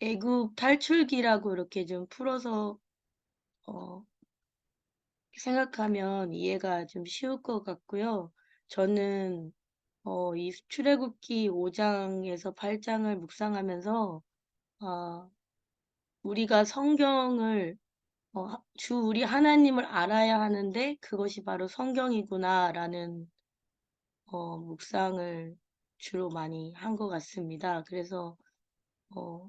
애굽 탈출기라고 이렇게 좀 풀어서 어, 생각하면 이해가 좀 쉬울 것 같고요. 저는 이 출애굽기 5장에서 8장을 묵상하면서 우리가 성경을 주 우리 하나님을 알아야 하는데 그것이 바로 성경이구나라는 묵상을 주로 많이 한 것 같습니다. 그래서 어,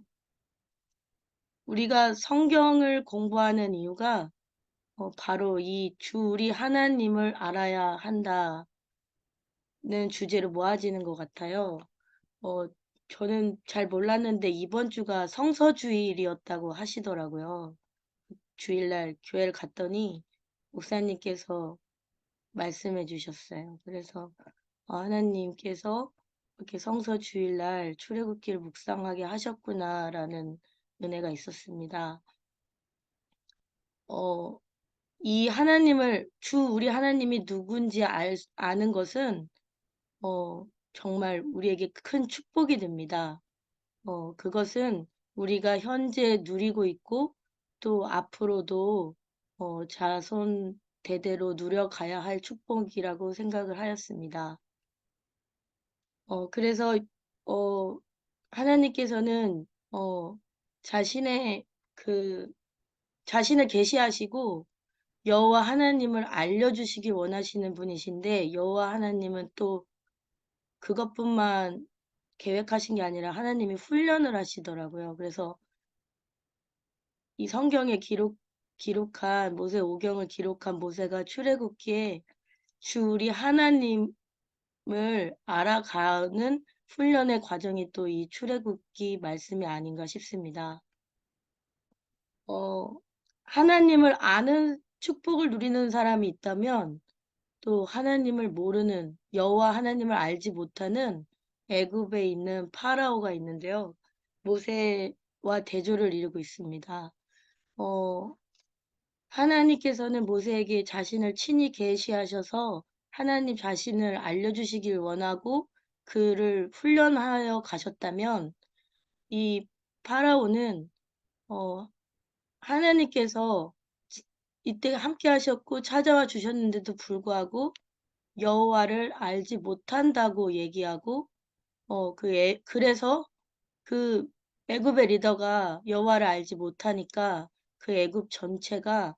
우리가 성경을 공부하는 이유가 바로 이 주 우리 하나님을 알아야 한다는 주제로 모아지는 것 같아요. 어, 저는 잘 몰랐는데 이번 주가 성서주일이었다고 하시더라고요. 주일날 교회를 갔더니 목사님께서 말씀해 주셨어요. 그래서 하나님께서 이렇게 성서주일날 출애굽기를 묵상하게 하셨구나라는 은혜가 있었습니다. 어, 이 하나님을 우리 하나님이 누군지 아는 것은 정말 우리에게 큰 축복이 됩니다. 그것은 우리가 현재 누리고 있고 또 앞으로도 자손 대대로 누려가야 할 축복이라고 생각을 하였습니다. 그래서 어, 하나님께서는 자신의 그 자신을 계시하시고 여호와 하나님을 알려주시길 원하시는 분이신데 여호와 하나님은 또 그것뿐만 계획하신 게 아니라 하나님이 훈련을 하시더라고요. 그래서 이 성경에 기록한 모세 오경을 기록한 모세가 출애굽기에 주 우리 하나님을 알아가는 훈련의 과정이 또 이 출애굽기 말씀이 아닌가 싶습니다. 어, 하나님을 아는 축복을 누리는 사람이 있다면 또 하나님을 모르는 여호와 하나님을 알지 못하는 애굽에 있는 파라오가 있는데요. 모세와 대조를 이루고 있습니다. 어, 하나님께서는 모세에게 자신을 친히 계시하셔서 하나님 자신을 알려주시길 원하고 그를 훈련하여 가셨다면 이 파라오는 어, 하나님께서 이때 함께 하셨고 찾아와 주셨는데도 불구하고 여호와를 알지 못한다고 얘기하고 그래서 그 애굽의 리더가 여호와를 알지 못하니까 그 애굽 전체가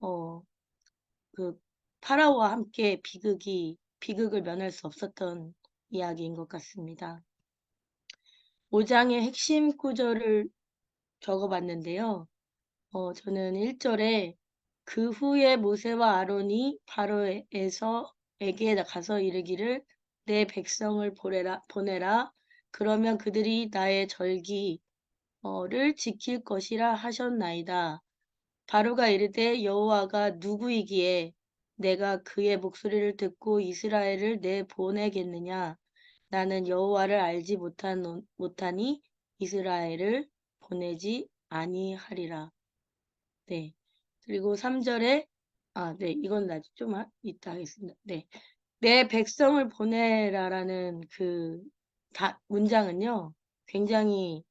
어, 그 파라오와 함께 비극을 면할 수 없었던 이야기인 것 같습니다. 5장의 핵심 구절을 적어봤는데요. 저는 1절에 그 후에 모세와 아론이 바로에게 가서 이르기를 내 백성을 보내라. 그러면 그들이 나의 절기를 지킬 것이라 하셨나이다. 바로가 이르되 여호와가 누구이기에 내가 그의 목소리를 듣고 이스라엘을 내보내겠느냐. 나는 여호와를 알지 못하니 이스라엘을 보내지 아니하리라. 네. 그리고 3절에 네. 이건 좀 이따 하겠습니다. 네. 내 백성을 보내라라는 그 문장은요. 굉장히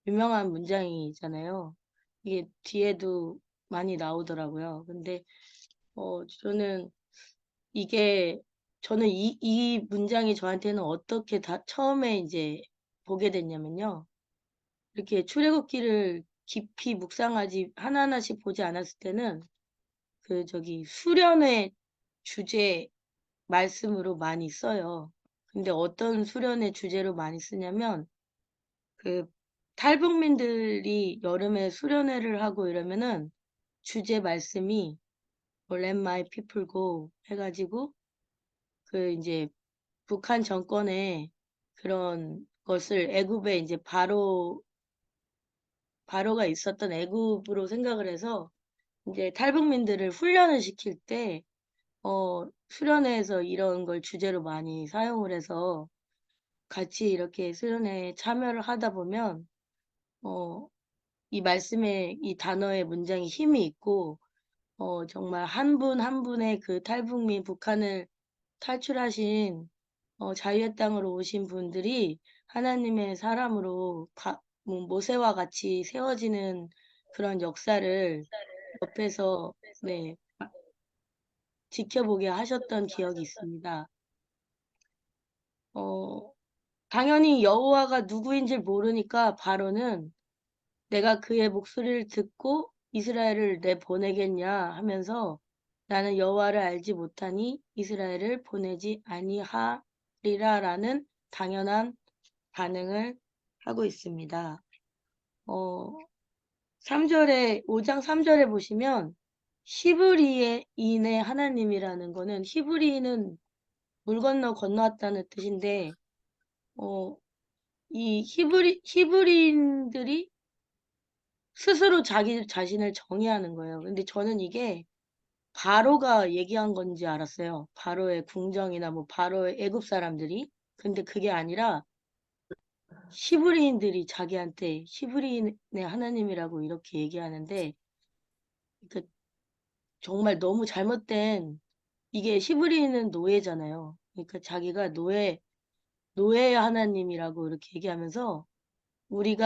유명한 문장이잖아요. 이게 뒤에도 많이 나오더라고요. 근데 저는 이게 저는 이 문장이 저한테는 어떻게 처음에 이제 보게 됐냐면요. 이렇게 출애굽기를 깊이 묵상하지 하나하나씩 보지 않았을 때는 수련의 주제 말씀으로 많이 써요. 근데 어떤 수련의 주제로 많이 쓰냐면 그 탈북민들이 여름에 수련회를 하고 이러면은 주제 말씀이 Let my people go 해가지고 그 이제 북한 정권의 그런 것을 애굽에 이제 바로가 있었던 애굽으로 생각을 해서 이제 탈북민들을 훈련을 시킬 때 수련회에서 이런 걸 주제로 많이 사용을 해서 같이 이렇게 수련회에 참여를 하다 보면 이 말씀의 이 단어의 문장이 힘이 있고 정말 한 분 한 분의 그 탈북민 북한을 탈출하신 자유의 땅으로 오신 분들이 하나님의 사람으로 모세와 같이 세워지는 그런 역사를 옆에서 네, 지켜보게 하셨던 기억이 있습니다. 당연히 여호와가 누구인지 모르니까 바로는 내가 그의 목소리를 듣고 이스라엘을 내보내겠냐 하면서 나는 여호와를 알지 못하니 이스라엘을 보내지 아니하리라라는 당연한 반응을 하고 있습니다. 5장 3절에 보시면 히브리인의 하나님이라는 거는 히브리인은 물 건너 건너왔다는 뜻인데 이 히브리인들이 스스로 자기 자신을 정의하는 거예요. 근데 저는 이게 바로가 얘기한 건지 알았어요. 바로의 궁정이나 뭐 바로의 애굽 사람들이. 근데 그게 아니라 히브리인들이 자기한테 히브리인의 하나님이라고 이렇게 얘기하는데 그 정말 너무 잘못된 이게 히브리인은 노예잖아요. 그러니까 자기가 노예의 하나님이라고 이렇게 얘기하면서 우리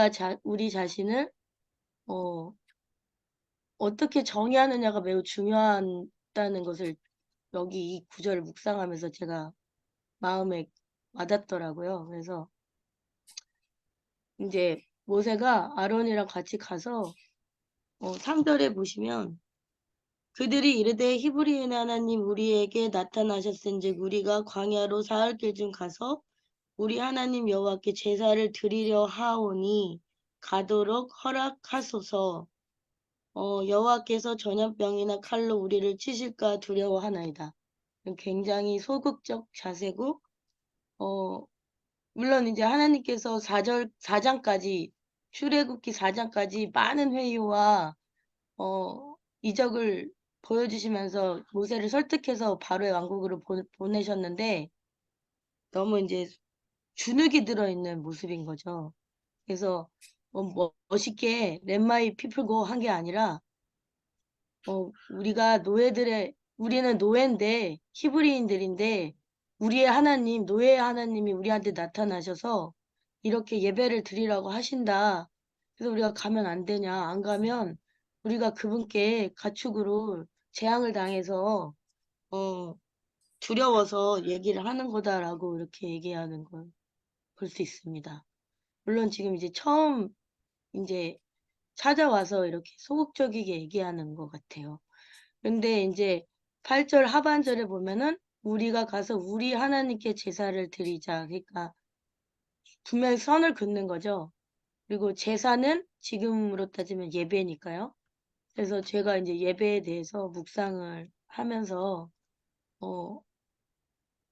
자신을 어, 어떻게 정의하느냐가 매우 중요하다는 것을 여기 이 구절을 묵상하면서 제가 마음에 와닿더라고요. 그래서 이제 모세가 아론이랑 같이 가서 3절에 보시면 그들이 이르되 히브리인의 하나님 우리에게 나타나셨은즉 우리가 광야로 사흘 길 중 가서 우리 하나님 여호와께 제사를 드리려 하오니 가도록 허락하소서. 여호와께서 전염병이나 칼로 우리를 치실까 두려워하나이다. 굉장히 소극적 자세고 물론 이제 하나님께서 4장까지 출애굽기 4장까지 많은 회유와 이적을 보여주시면서 모세를 설득해서 바로의 왕국으로 보내셨는데 너무 이제 주눅이 들어있는 모습인 거죠. 그래서 멋있게 Let my people go 한 게 아니라 우리는 노예인데 히브리인들인데 우리의 하나님, 노예의 하나님이 우리한테 나타나셔서 이렇게 예배를 드리라고 하신다. 그래서 우리가 가면 안 되냐? 안 가면 우리가 그분께 가축으로 재앙을 당해서 두려워서 얘기를 하는 거다라고 이렇게 얘기하는 걸 볼 수 있습니다. 물론 지금 이제 처음 이제 찾아와서 이렇게 소극적이게 얘기하는 것 같아요. 근데 이제 8절 하반절에 보면은 우리가 가서 우리 하나님께 제사를 드리자. 그러니까 분명히 선을 긋는 거죠. 그리고 제사는 지금으로 따지면 예배니까요. 그래서 제가 이제 예배에 대해서 묵상을 하면서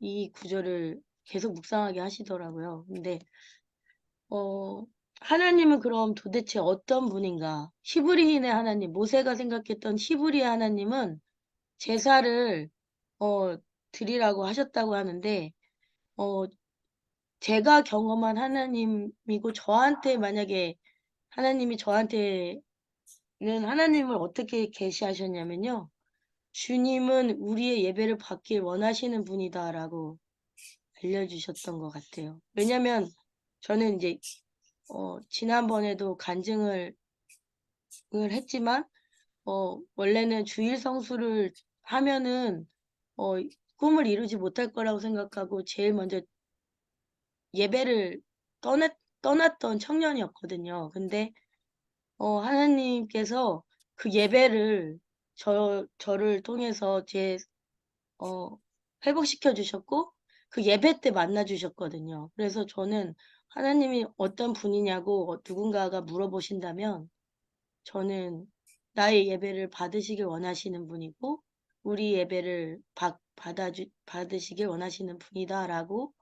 이 구절을 계속 묵상하게 하시더라고요. 근데 하나님은 그럼 도대체 어떤 분인가? 히브리인의 하나님, 모세가 생각했던 히브리의 하나님은 제사를 드리라고 하셨다고 하는데 제가 경험한 하나님이고 저한테 만약에 하나님이 저한테는 하나님을 어떻게 계시하셨냐면요. 주님은 우리의 예배를 받길 원하시는 분이다라고 알려주셨던 것 같아요. 왜냐면 저는 이제 지난번에도 간증을 했지만 원래는 주일 성수를 하면은 꿈을 이루지 못할 거라고 생각하고 제일 먼저 예배를 떠났던 청년이었거든요. 근데 하나님께서 그 예배를 저를 통해서 회복시켜 주셨고 그 예배 때 만나 주셨거든요. 그래서 저는 하나님이 어떤 분이냐고 누군가가 물어보신다면 저는 나의 예배를 받으시길 원하시는 분이고 우리 예배를 받으시길 원하시는 분이다라고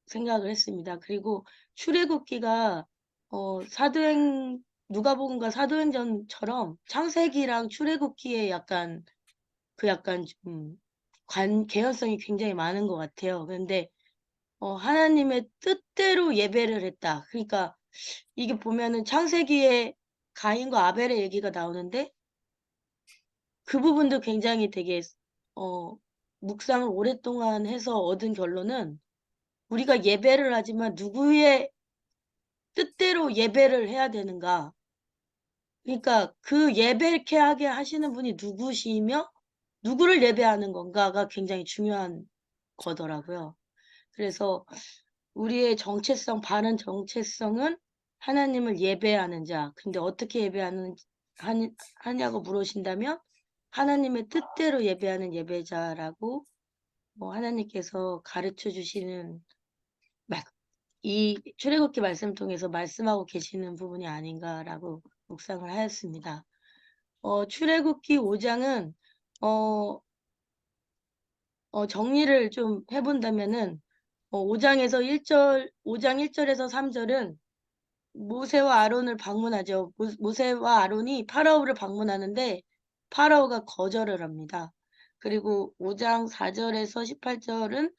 생각을 했습니다. 그리고 출애굽기가 누가복음과 사도행전처럼 창세기랑 출애굽기에 약간 좀 개연성이 굉장히 많은 것 같아요. 그런데 하나님의 뜻대로 예배를 했다. 그러니까 이게 보면은 창세기에 가인과 아벨의 얘기가 나오는데 그 부분도 굉장히 되게 묵상을 오랫동안 해서 얻은 결론은 우리가 예배를 하지만 누구의 뜻대로 예배를 해야 되는가? 그러니까 그 예배케 하게 하시는 분이 누구시며 누구를 예배하는 건가가 굉장히 중요한 거더라고요. 그래서 우리의 정체성, 바른 정체성은 하나님을 예배하는 자. 근데 어떻게 하냐고 물으신다면 하나님의 뜻대로 예배하는 예배자라고 하나님께서 가르쳐 주시는 이 출애굽기 말씀 통해서 말씀하고 계시는 부분이 아닌가라고 묵상을 하였습니다. 출애굽기 5장은 정리를 좀 해본다면은 5장에서 1절, 5장 1절에서 3절은 모세와 아론을 방문하죠. 모세와 아론이 파라오를 방문하는데 파라오가 거절을 합니다. 그리고 5장 4절에서 18절은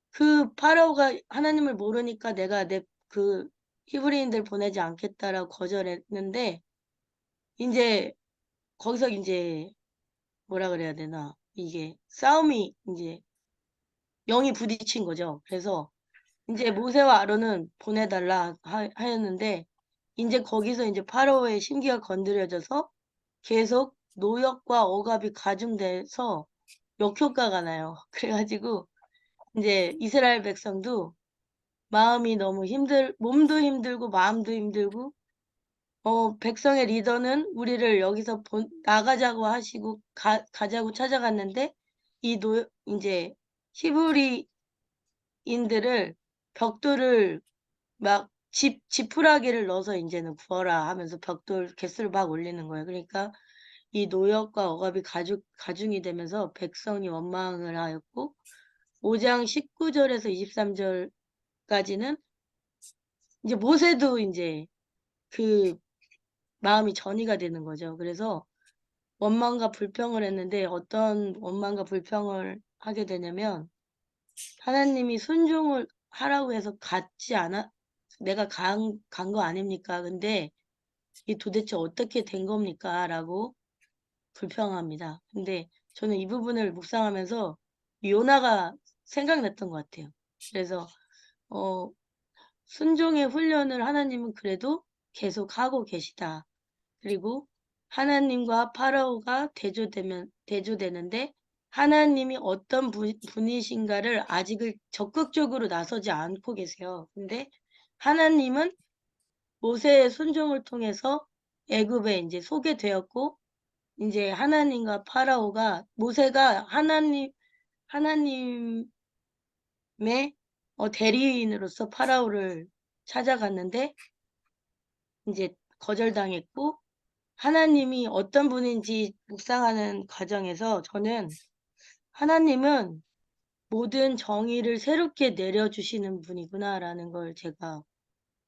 그 파라오가 하나님을 모르니까 내가 그 히브리인들 보내지 않겠다라고 거절했는데 이제 거기서 이제 뭐라 그래야 되나 이게 싸움이 이제 영이 부딪힌 거죠. 그래서 이제 모세와 아론은 보내달라 하였는데 이제 거기서 이제 파라오의 심기가 건드려져서 계속 노역과 억압이 가중돼서 역효과가 나요. 그래가지고 이제 이스라엘 백성도 마음이 너무 몸도 힘들고 마음도 힘들고 백성의 리더는 우리를 여기서 나가자고 하시고 가자고 찾아갔는데 이제 히브리인들을 벽돌을 막 지푸라기를 넣어서 이제는 구워라 하면서 벽돌 개수를 막 올리는 거예요. 그러니까 이 노역과 억압이 가중이 되면서 백성이 원망을 하였고 5장 19절에서 23절까지는 이제 모세도 이제 그 마음이 전이가 되는 거죠. 그래서 원망과 불평을 했는데 어떤 원망과 불평을 하게 되냐면 하나님이 순종을 하라고 해서 갔지 않아 내가 간 거 아닙니까? 근데 이 도대체 어떻게 된 겁니까? 라고 불평합니다. 근데 저는 이 부분을 묵상하면서 요나가 생각났던 것 같아요. 그래서 순종의 훈련을 하나님은 그래도 계속 하고 계시다. 그리고 하나님과 파라오가 대조되는데 하나님이 어떤 분이신가를 아직을 적극적으로 나서지 않고 계세요. 근데 하나님은 모세의 순종을 통해서 애굽에 이제 소개되었고 이제 하나님과 파라오가 모세가 하나님의 대리인으로서 파라오를 찾아갔는데 이제 거절당했고 하나님이 어떤 분인지 묵상하는 과정에서 저는 하나님은 모든 정의를 새롭게 내려주시는 분이구나라는 걸 제가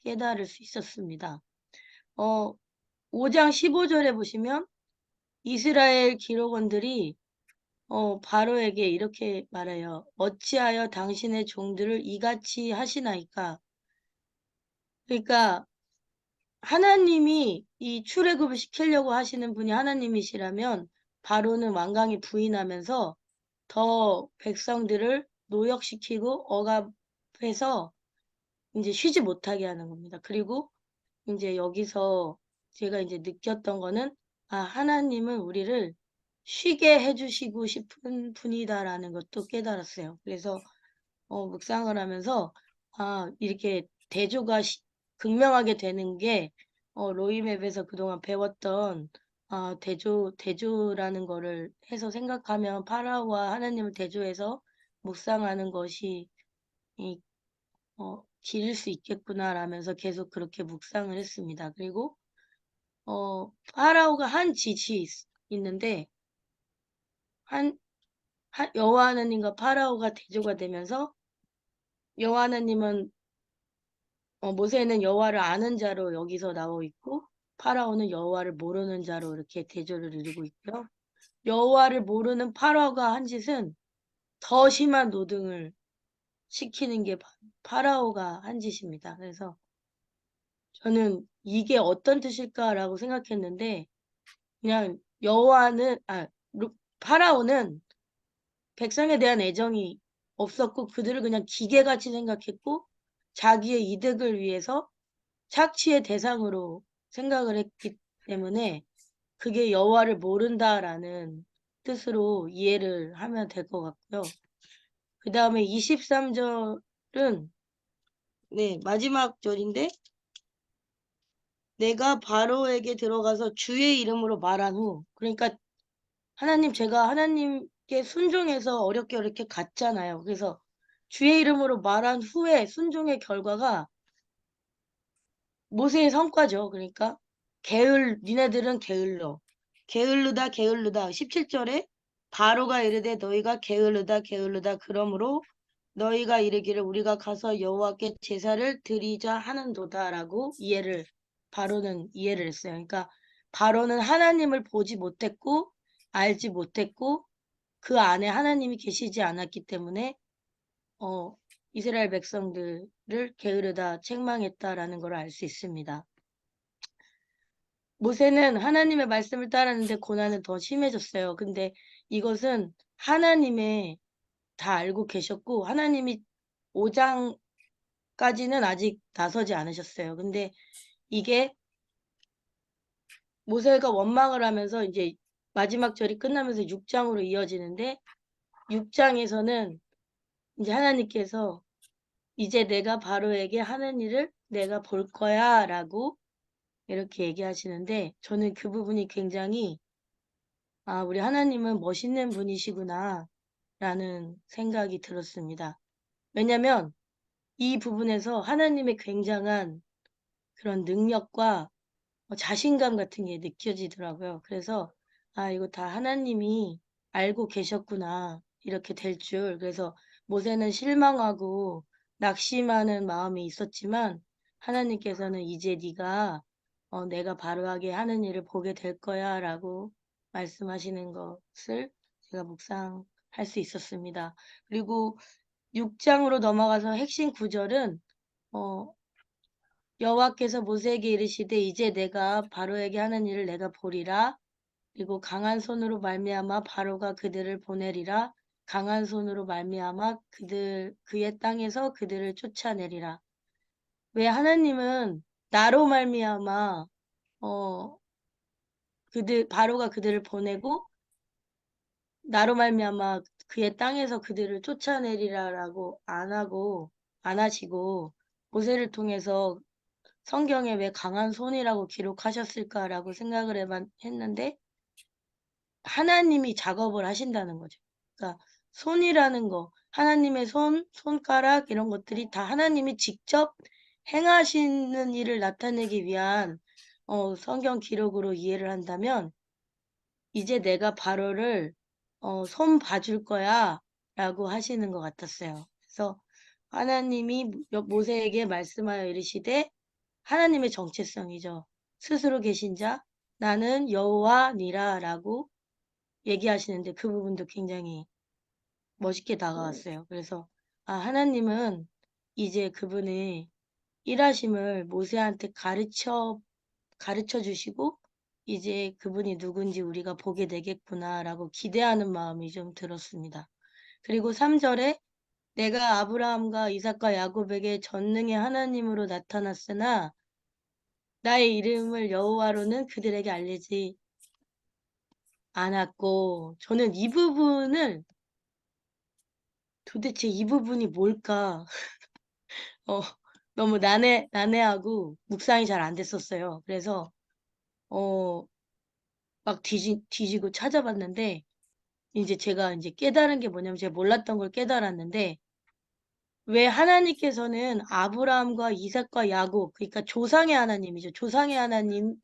깨달을 수 있었습니다. 5장 15절에 보시면 이스라엘 기록원들이 바로에게 이렇게 말해요. 어찌하여 당신의 종들을 이같이 하시나이까? 그러니까 하나님이 이 출애굽을 시키려고 하시는 분이 하나님이시라면 바로는 완강히 부인하면서 더 백성들을 노역시키고 억압해서 이제 쉬지 못하게 하는 겁니다. 그리고 이제 여기서 제가 이제 느꼈던 거는 하나님은 우리를 쉬게 해주시고 싶은 분이다라는 것도 깨달았어요. 그래서 묵상을 하면서 이렇게 대조가 극명하게 되는 게 로이맵에서 그동안 배웠던 대조라는 거를 해서 생각하면 파라오와 하나님을 대조해서 묵상하는 것이 길일 수 있겠구나라면서 계속 그렇게 묵상을 했습니다. 그리고 파라오가 한 짓이 있는데 여호와 하나님과 파라오가 대조가 되면서 여호와 하나님은 모세는 여호와를 아는 자로 여기서 나오고 있고 파라오는 여호와를 모르는 자로 이렇게 대조를 이루고 있고요. 여호와를 모르는 파라오가 한 짓은 더 심한 노등을 시키는 게 파라오가 한 짓입니다. 그래서 저는 이게 어떤 뜻일까라고 생각했는데 그냥 파라오는 백성에 대한 애정이 없었고 그들을 그냥 기계같이 생각했고 자기의 이득을 위해서 착취의 대상으로 생각을 했기 때문에 그게 여호와를 모른다라는 뜻으로 이해를 하면 될 것 같고요. 그 다음에 23절은 네, 마지막 절인데 내가 바로에게 들어가서 주의 이름으로 말한 후 그러니까 하나님 제가 하나님께 순종해서 어렵게 갔잖아요. 그래서 주의 이름으로 말한 후에 순종의 결과가 모세의 성과죠. 그러니까 니네들은 게을르다 17절에 바로가 이르되 너희가 게을르다 그러므로 너희가 이르기를 우리가 가서 여호와께 제사를 드리자 하는도다라고 바로는 이해를 했어요. 그러니까 바로는 하나님을 보지 못했고 알지 못했고 그 안에 하나님이 계시지 않았기 때문에 어, 이스라엘 백성들을 게으르다 책망했다라는 걸 알 수 있습니다. 모세는 하나님의 말씀을 따랐는데 고난은 더 심해졌어요. 근데 이것은 하나님의 다 알고 계셨고 하나님이 5장까지는 아직 나서지 않으셨어요. 근데 이게 모세가 원망을 하면서 이제 마지막 절이 끝나면서 6장으로 이어지는데 6장에서는 이제 하나님께서 이제 내가 바로에게 하는 일을 내가 볼 거야 라고 이렇게 얘기하시는데 저는 그 부분이 굉장히 우리 하나님은 멋있는 분이시구나 라는 생각이 들었습니다. 왜냐면 이 부분에서 하나님의 굉장한 그런 능력과 자신감 같은 게 느껴지더라고요. 그래서 이거 다 하나님이 알고 계셨구나 이렇게 될 줄. 그래서 모세는 실망하고 낙심하는 마음이 있었지만 하나님께서는 이제 네가 내가 바로하게 하는 일을 보게 될 거야 라고 말씀하시는 것을 제가 묵상할 수 있었습니다. 그리고 6장으로 넘어가서 핵심 구절은 어, 여호와께서 모세에게 이르시되 이제 내가 바로에게 하는 일을 내가 보리라. 그리고 강한 손으로 말미암아 바로가 그들을 보내리라. 강한 손으로 말미암아 그의 땅에서 그들을 쫓아내리라. 왜 하나님은 나로 말미암아 어 바로가 그들을 보내고 나로 말미암아 그의 땅에서 그들을 쫓아내리라라고 안 하시고 모세를 통해서 성경에 왜 강한 손이라고 기록하셨을까라고 생각을 했는데 하나님이 작업을 하신다는 거죠. 그러니까 손이라는 거, 하나님의 손가락 이런 것들이 다 하나님이 직접 행하시는 일을 나타내기 위한 성경 기록으로 이해를 한다면 이제 내가 바로를 손 봐줄 거야 라고 하시는 것 같았어요. 그래서 하나님이 모세에게 말씀하여 이르시되 하나님의 정체성이죠. 스스로 계신 자, 나는 여호와니라 라고 얘기하시는데 그 부분도 굉장히 멋있게 다가왔어요. 그래서 하나님은 이제 그분의 일하심을 모세한테 가르쳐 주시고 이제 그분이 누군지 우리가 보게 되겠구나라고 기대하는 마음이 좀 들었습니다. 그리고 3절에 내가 아브라함과 이삭과 야곱에게 전능의 하나님으로 나타났으나 나의 이름을 여호와로는 그들에게 알리지 않았고 저는 이 부분을 도대체 이 부분이 뭘까 어, 너무 난해하고 묵상이 잘 안 됐었어요. 그래서 어, 막 뒤지고 찾아봤는데 이제 제가 이제 깨달은 게 뭐냐면 제가 몰랐던 걸 깨달았는데 왜 하나님께서는 아브라함과 이삭과 야곱 그러니까 조상의 하나님이죠. 조상의 하나님은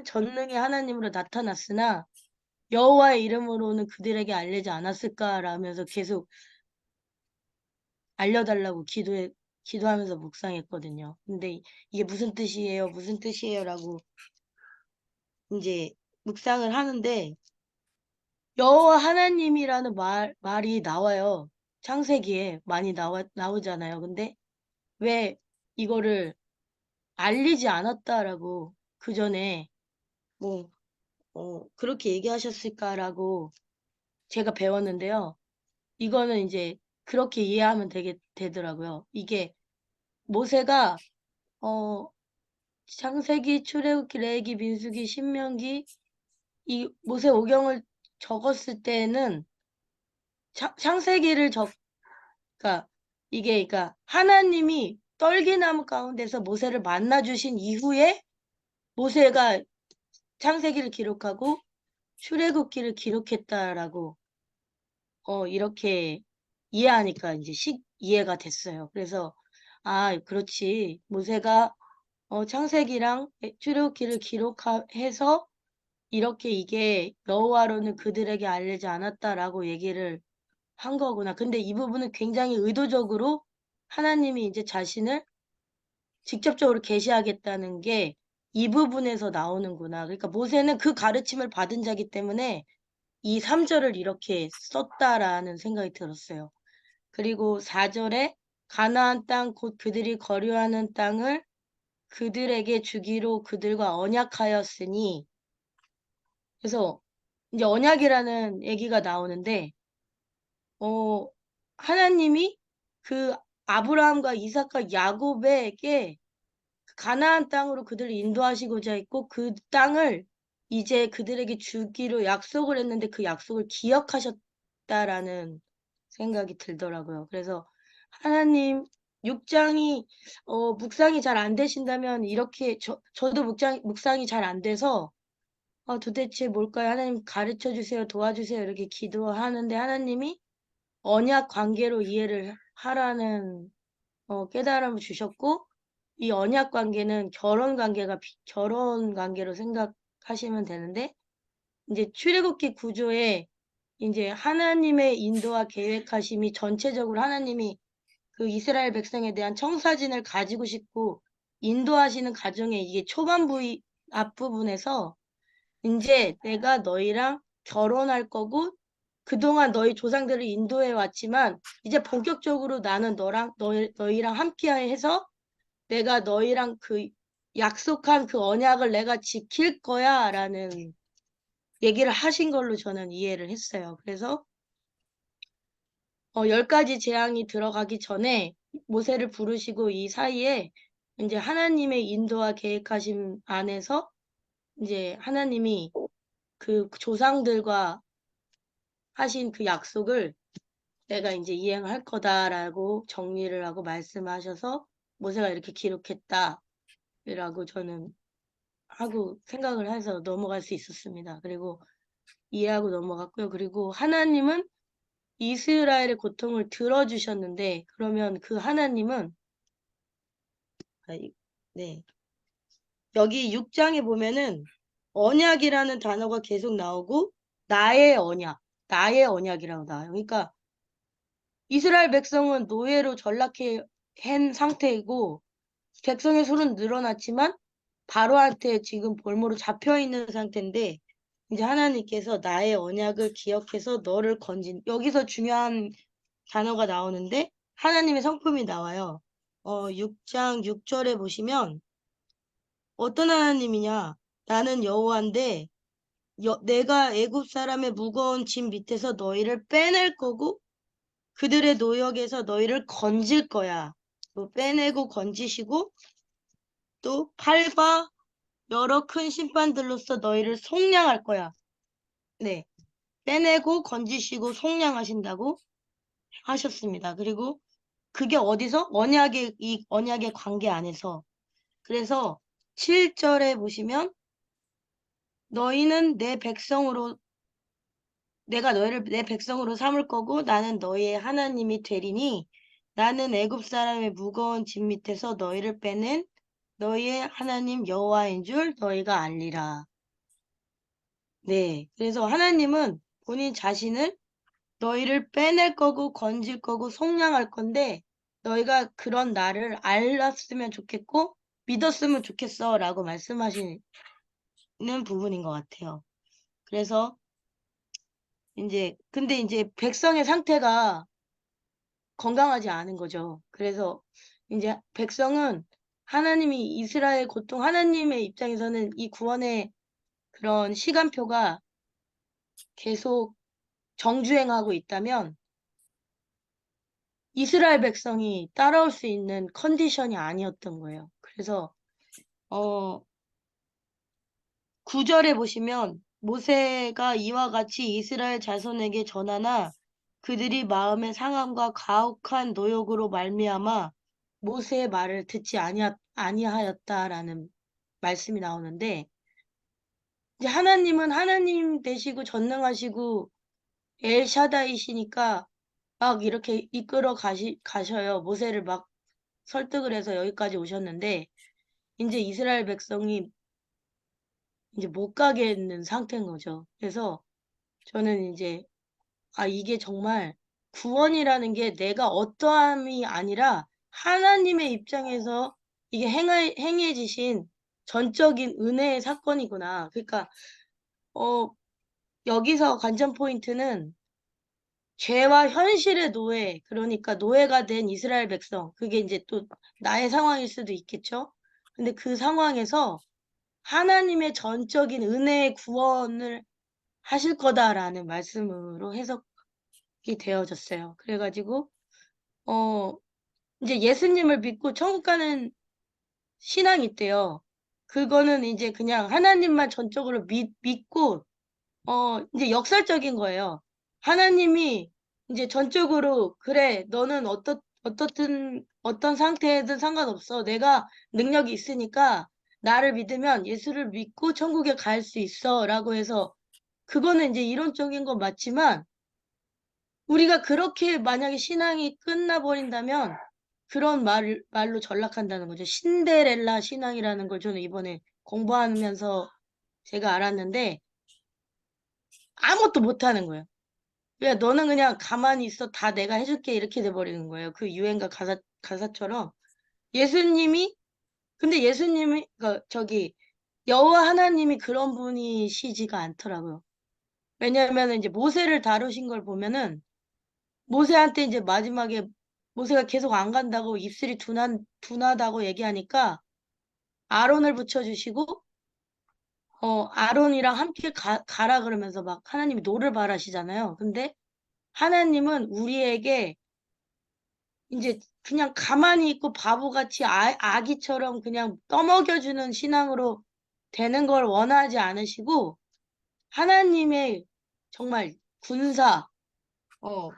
전능의 하나님으로 나타났으나 여호와의 이름으로는 그들에게 알리지 않았을까라면서 계속 알려달라고 기도하면서 묵상했거든요. 근데 이게 무슨 뜻이에요? 무슨 뜻이에요? 라고 이제 묵상을 하는데 여호와 하나님이라는 말이 나와요. 창세기에 많이 나오잖아요. 근데 왜 이거를 알리지 않았다라고 그 전에 뭐, 그렇게 얘기하셨을까라고 제가 배웠는데요. 이거는 이제 그렇게 이해하면 되더라고요. 이게 모세가, 창세기, 출애굽기, 레위기, 민수기, 신명기 이 모세오경을 적었을 때는 창세기를 그러니까 이게 그러니까 하나님이 떨기나무 가운데서 모세를 만나 주신 이후에 모세가 창세기를 기록하고 출애굽기를 기록했다라고 이렇게 이해하니까 이제 이해가 됐어요. 그래서 아, 그렇지. 모세가 창세기랑 출애굽기를 기록해서 이렇게 이게 여호와로는 그들에게 알리지 않았다라고 얘기를 한 거구나. 근데 이 부분은 굉장히 의도적으로 하나님이 이제 자신을 직접적으로 계시하겠다는 게 이 부분에서 나오는구나. 그러니까 모세는 그 가르침을 받은 자기 때문에 이 3절을 이렇게 썼다라는 생각이 들었어요. 그리고 4절에 가나안 땅 곧 그들이 거류하는 땅을 그들에게 주기로 그들과 언약하였으니 그래서 이제 언약이라는 얘기가 나오는데 하나님이 그 아브라함과 이삭과 야곱에게 가나안 땅으로 그들을 인도하시고자 했고 그 땅을 이제 그들에게 주기로 약속을 했는데 그 약속을 기억하셨다라는 생각이 들더라고요. 그래서 하나님 6장이 묵상이 잘 안 되신다면 이렇게 저도 묵상이 잘 안 돼서 도대체 뭘까요? 하나님 가르쳐 주세요, 도와주세요 이렇게 기도하는데 하나님이 언약 관계로 이해를 하라는 깨달음을 주셨고 이 언약 관계는 결혼 관계로 생각하시면 되는데 이제 출애굽기 구조에 이제 하나님의 인도와 계획하심이 전체적으로 하나님이 그 이스라엘 백성에 대한 청사진을 가지고 싶고 인도하시는 과정에 이게 앞부분에서 이제 내가 너희랑 결혼할 거고 그동안 너희 조상들을 인도해 왔지만 이제 본격적으로 나는 너희랑 함께 해서 내가 너희랑 그 약속한 그 언약을 내가 지킬 거야 라는 얘기를 하신 걸로 저는 이해를 했어요. 그래서 10가지 재앙이 들어가기 전에 모세를 부르시고 이 사이에 이제 하나님의 인도와 계획하심 안에서 이제 하나님이 그 조상들과 하신 그 약속을 내가 이제 이행할 거다라고 정리를 하고 말씀하셔서 모세가 이렇게 기록했다라고 저는 하고 생각을 해서 넘어갈 수 있었습니다. 그리고 이해하고 넘어갔고요. 그리고 하나님은 이스라엘의 고통을 들어주셨는데 그러면 그 하나님은 네. 여기 6장에 보면은 언약이라는 단어가 계속 나오고 나의 언약이라고 나와요. 그러니까 이스라엘 백성은 노예로 전락해 한 상태이고 백성의 수는 늘어났지만 바로한테 지금 볼모로 잡혀 있는 상태인데 이제 하나님께서 나의 언약을 기억해서 너를 여기서 중요한 단어가 나오는데 하나님의 성품이 나와요. 6장 6절에 보시면 어떤 하나님이냐? 나는 여호와인데 내가 애굽 사람의 무거운 짐 밑에서 너희를 빼낼 거고 그들의 노역에서 너희를 건질 거야. 또 빼내고 건지시고 또 팔과 여러 큰 심판들로서 너희를 속량할 거야. 네. 빼내고 건지시고 속량하신다고 하셨습니다. 그리고 그게 어디서? 이 언약의 관계 안에서. 그래서 7절에 보시면 너희는 내가 너희를 내 백성으로 삼을 거고 나는 너희의 하나님이 되리니 나는 애굽 사람의 무거운 짐 밑에서 너희를 빼낸 너희의 하나님 여호와인 줄 너희가 알리라. 네. 그래서 하나님은 본인 자신을 너희를 빼낼 거고 건질 거고 속량할 건데 너희가 그런 나를 알았으면 좋겠고 믿었으면 좋겠어 라고 말씀하시는 부분인 것 같아요. 그래서 근데 이제 백성의 상태가 건강하지 않은 거죠. 그래서 이제 백성은 하나님이 이스라엘 고통, 하나님의 입장에서는 이 구원의 그런 시간표가 계속 정주행하고 있다면 이스라엘 백성이 따라올 수 있는 컨디션이 아니었던 거예요. 그래서 어, 9절에 보시면 모세가 이와 같이 이스라엘 자손에게 전하나 그들이 마음의 상함과 가혹한 노역으로 말미암아 모세의 말을 듣지 아니하였다라는 말씀이 나오는데, 이제 하나님은 하나님 되시고 전능하시고 엘샤다이시니까 막 이렇게 이끌어 가셔요. 모세를 막 설득을 해서 여기까지 오셨는데, 이제 이스라엘 백성이 이제 못 가겠는 상태인 거죠. 그래서 저는 이제, 이게 정말 구원이라는 게 내가 어떠함이 아니라 하나님의 입장에서 이게 행해지신 전적인 은혜의 사건이구나. 그러니까, 어, 여기서 관전 포인트는 죄와 현실의 노예, 그러니까 노예가 된 이스라엘 백성, 그게 이제 또 나의 상황일 수도 있겠죠? 근데 그 상황에서 하나님의 전적인 은혜의 구원을 하실 거다라는 말씀으로 해석이 되어졌어요. 그래가지고, 어, 이제 예수님을 믿고 천국 가는 신앙이 있대요. 그거는 이제 그냥 하나님만 전적으로 믿고, 이제 역설적인 거예요. 하나님이 이제 전적으로, 그래, 너는 어떤 상태든 상관없어. 내가 능력이 있으니까 나를 믿으면 예수를 믿고 천국에 갈 수 있어. 라고 해서, 그거는 이제 이론적인 건 맞지만, 우리가 그렇게 만약에 신앙이 끝나버린다면, 그런 말로 전락한다는 거죠. 신데렐라 신앙이라는 걸 저는 이번에 공부하면서 제가 알았는데, 아무것도 못하는 거예요. 야, 너는 그냥 가만히 있어. 다 내가 해줄게. 이렇게 돼버리는 거예요. 그 유행가 가사처럼. 예수님이, 근데 예수님이, 여호와 하나님이 그런 분이시지가 않더라고요. 왜냐하면 이제 모세를 다루신 걸 보면은, 모세한테 이제 마지막에 모세가 계속 안 간다고 입술이 둔하다고 얘기하니까, 아론을 붙여주시고, 아론이랑 함께 가라 그러면서 막 하나님이 노를 바라시잖아요. 근데 하나님은 우리에게 이제 그냥 가만히 있고 바보같이 아기처럼 그냥 떠먹여주는 신앙으로 되는 걸 원하지 않으시고, 하나님의 정말 군사,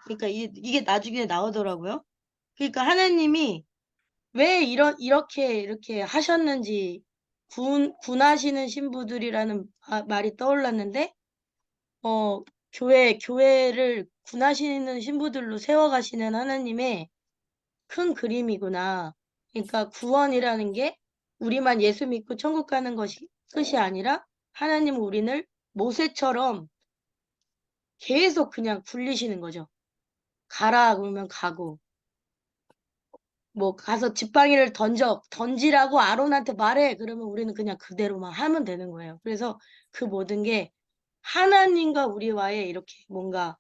그러니까 이게 나중에 나오더라고요. 그러니까 하나님이 왜 이렇게 하셨는지, 군하시는 신부들이라는 말이 떠올랐는데, 어, 교회를 군하시는 신부들로 세워가시는 하나님의 큰 그림이구나. 그러니까 구원이라는 게 우리만 예수 믿고 천국 가는 것이 끝이 아니라 하나님은 우리를 모세처럼 계속 그냥 굴리시는 거죠. 가라 그러면 가고, 뭐 가서 지팡이를 던지라고 아론한테 말해. 그러면 우리는 그냥 그대로만 하면 되는 거예요. 그래서 그 모든 게 하나님과 우리와의 이렇게 뭔가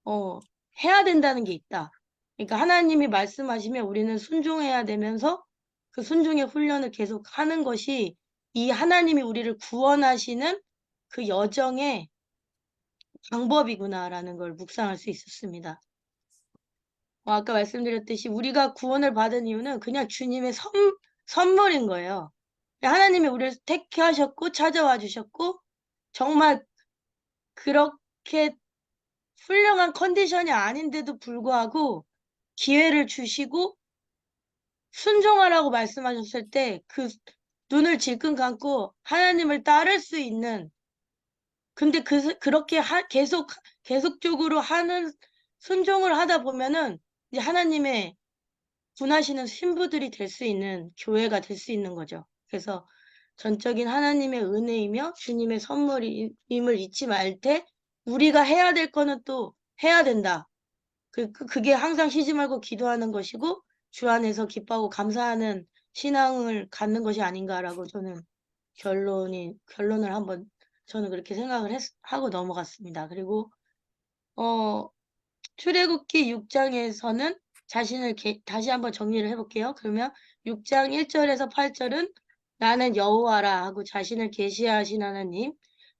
어, 해야 된다는 게 있다. 그러니까 하나님이 말씀하시면 우리는 순종해야 되면서 그 순종의 훈련을 계속 하는 것이 이 하나님이 우리를 구원하시는 그 여정의 방법이구나라는 걸 묵상할 수 있었습니다. 아까 말씀드렸듯이 우리가 구원을 받은 이유는 그냥 주님의 선물인 거예요. 하나님이 우리를 택하셨고 찾아와 주셨고 정말 그렇게 훌륭한 컨디션이 아닌데도 불구하고 기회를 주시고 순종하라고 말씀하셨을 때 그 눈을 질끈 감고 하나님을 따를 수 있는, 근데 그렇게 계속적으로 하는 순종을 하다 보면은 이제 하나님의 군하시는 신부들이 될 수 있는 교회가 될 수 있는 거죠. 그래서 전적인 하나님의 은혜이며 주님의 선물임을 잊지 말 때 우리가 해야 될 거는 또 해야 된다. 그게 항상 쉬지 말고 기도하는 것이고 주 안에서 기뻐하고 감사하는 신앙을 갖는 것이 아닌가라고 저는 결론을 한번 저는 그렇게 생각을 하고 넘어갔습니다. 그리고 출애굽기 6장에서는 다시 한번 정리를 해볼게요. 그러면 6장 1절에서 8절은 나는 여호와라 하고 자신을 계시하신 하나님,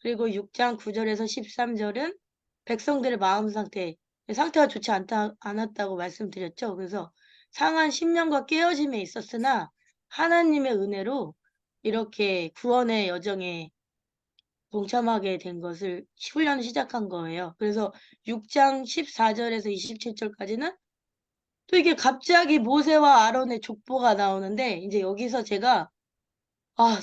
그리고 6장 9절에서 13절은 백성들의 마음 상태가 좋지 않았다고 말씀드렸죠. 그래서 상한 10년과 깨어짐에 있었으나 하나님의 은혜로 이렇게 구원의 여정에 동참하게 된 것을 훈련을 시작한 거예요. 그래서 6장 14절에서 27절까지는 또 이게 갑자기 모세와 아론의 족보가 나오는데 이제 여기서 제가 아,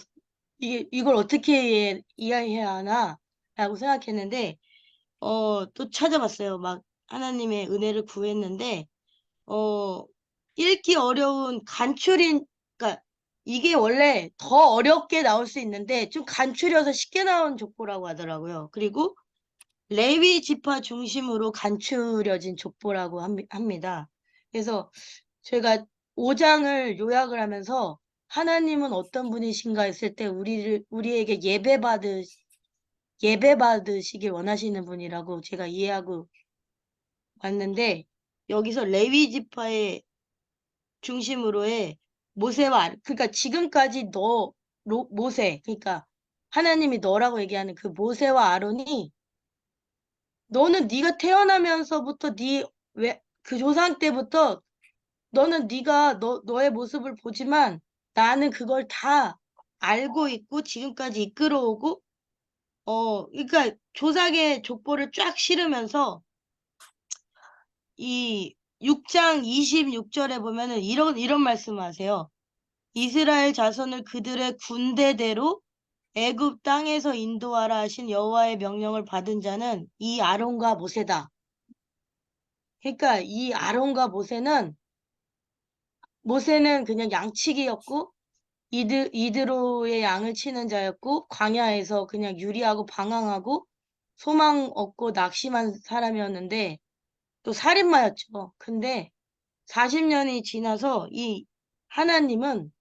이걸 어떻게 이해해야 하나 라고 생각했는데 또 찾아봤어요. 막 하나님의 은혜를 구했는데 어, 읽기 어려운 간추린, 그러니까 이게 원래 더 어렵게 나올 수 있는데 좀 간추려서 쉽게 나온 족보라고 하더라고요. 그리고 레위 지파 중심으로 간추려진 족보라고 합니다. 그래서 제가 5장을 요약을 하면서 하나님은 어떤 분이신가 했을 때 우리에게 예배 받으시길 원하시는 분이라고 제가 이해하고 왔는데 여기서 레위 지파의 중심으로의 그러니까 지금까지 모세, 그러니까 하나님이 너라고 얘기하는 그 모세와 아론이 너는 네가 태어나면서부터 그 조상 때부터 너는 너의 모습을 보지만 나는 그걸 다 알고 있고 지금까지 이끌어오고 그러니까 조상의 족보를 쫙 실으면서 이 6장 26절에 보면은 이런 말씀하세요. 이스라엘 자손을 그들의 군대대로 애굽 땅에서 인도하라 하신 여호와의 명령을 받은 자는 이 아론과 모세다. 그러니까 이 아론과 모세는 그냥 양치기였고 이드로의 양을 치는 자였고 광야에서 그냥 유리하고 방황하고 소망 없고 낙심한 사람이었는데 또 살인마였죠. 근데 40년이 지나서 이 하나님은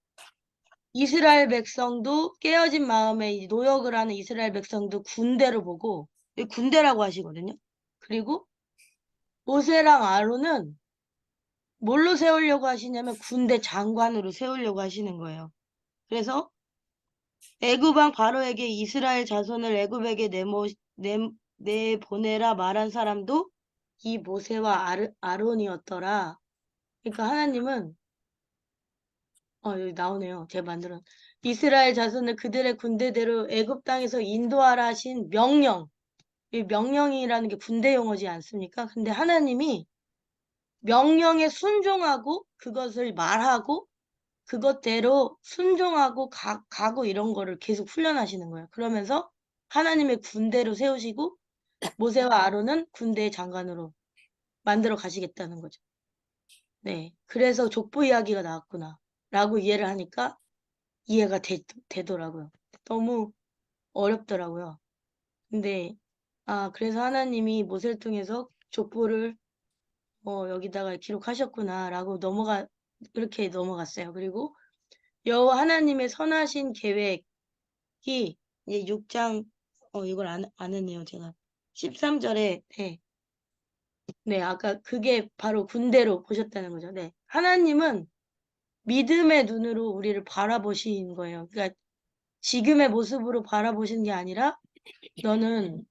이스라엘 백성도 깨어진 마음에 노역을 하는 이스라엘 백성도 군대를 보고 군대라고 하시거든요. 그리고 모세랑 아론은 뭘로 세우려고 하시냐면 군대 장관으로 세우려고 하시는 거예요. 그래서 애굽 왕 바로에게 이스라엘 자손을 애굽에게 내보내라 말한 사람도 이 모세와 아론이었더라. 그러니까 하나님은 여기 나오네요. 제가 만들은 이스라엘 자손을 그들의 군대대로 애굽 땅에서 인도하라 하신 명령. 이 명령이라는 게 군대 용어지 않습니까? 근데 하나님이 명령에 순종하고 그것을 말하고 그것대로 순종하고 가고 이런 거를 계속 훈련하시는 거예요. 그러면서 하나님의 군대로 세우시고 모세와 아론은 군대의 장관으로 만들어 가시겠다는 거죠. 네. 그래서 족보 이야기가 나왔구나. 라고 이해를 하니까 이해가 되더라고요. 너무 어렵더라고요. 근데, 그래서 하나님이 모세를 통해서 족보를 여기다가 기록하셨구나라고 이렇게 넘어갔어요. 그리고 여호와 하나님의 선하신 계획이 이제 6장, 이걸 안 했네요, 제가. 13절에, 네, 아까 그게 바로 군대로 보셨다는 거죠. 네. 하나님은 믿음의 눈으로 우리를 바라보신 거예요. 그러니까 지금의 모습으로 바라보시는 게 아니라 너는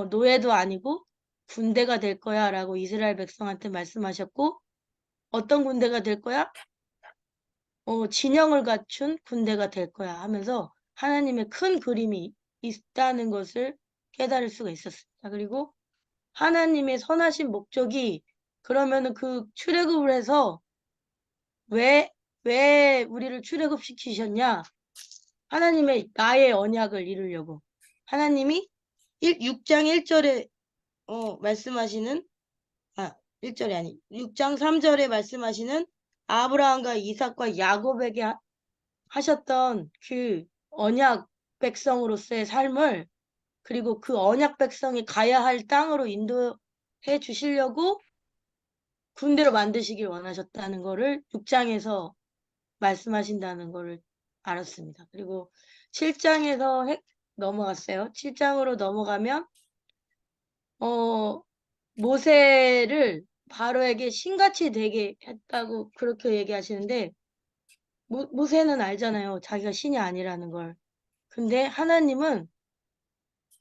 노예도 아니고 군대가 될 거야 라고 이스라엘 백성한테 말씀하셨고 어떤 군대가 될 거야? 진영을 갖춘 군대가 될 거야 하면서 하나님의 큰 그림이 있다는 것을 깨달을 수가 있었습니다. 그리고 하나님의 선하신 목적이 그러면은 그 출애굽을 해서 왜 우리를 출애굽시키셨냐? 하나님의 나의 언약을 이루려고. 하나님이 6장 1절에 말씀하시는 1절이 아니 6장 3절에 말씀하시는 아브라함과 이삭과 야곱에게 하셨던 그 언약 백성으로서의 삶을 그리고 그 언약 백성이 가야 할 땅으로 인도해 주시려고 군대로 만드시길 원하셨다는 거를 6장에서 말씀하신다는 거를 알았습니다. 그리고 7장에서 넘어갔어요. 7장으로 넘어가면 모세를 바로에게 신같이 되게 했다고 그렇게 얘기하시는데 모세는 알잖아요. 자기가 신이 아니라는 걸. 근데 하나님은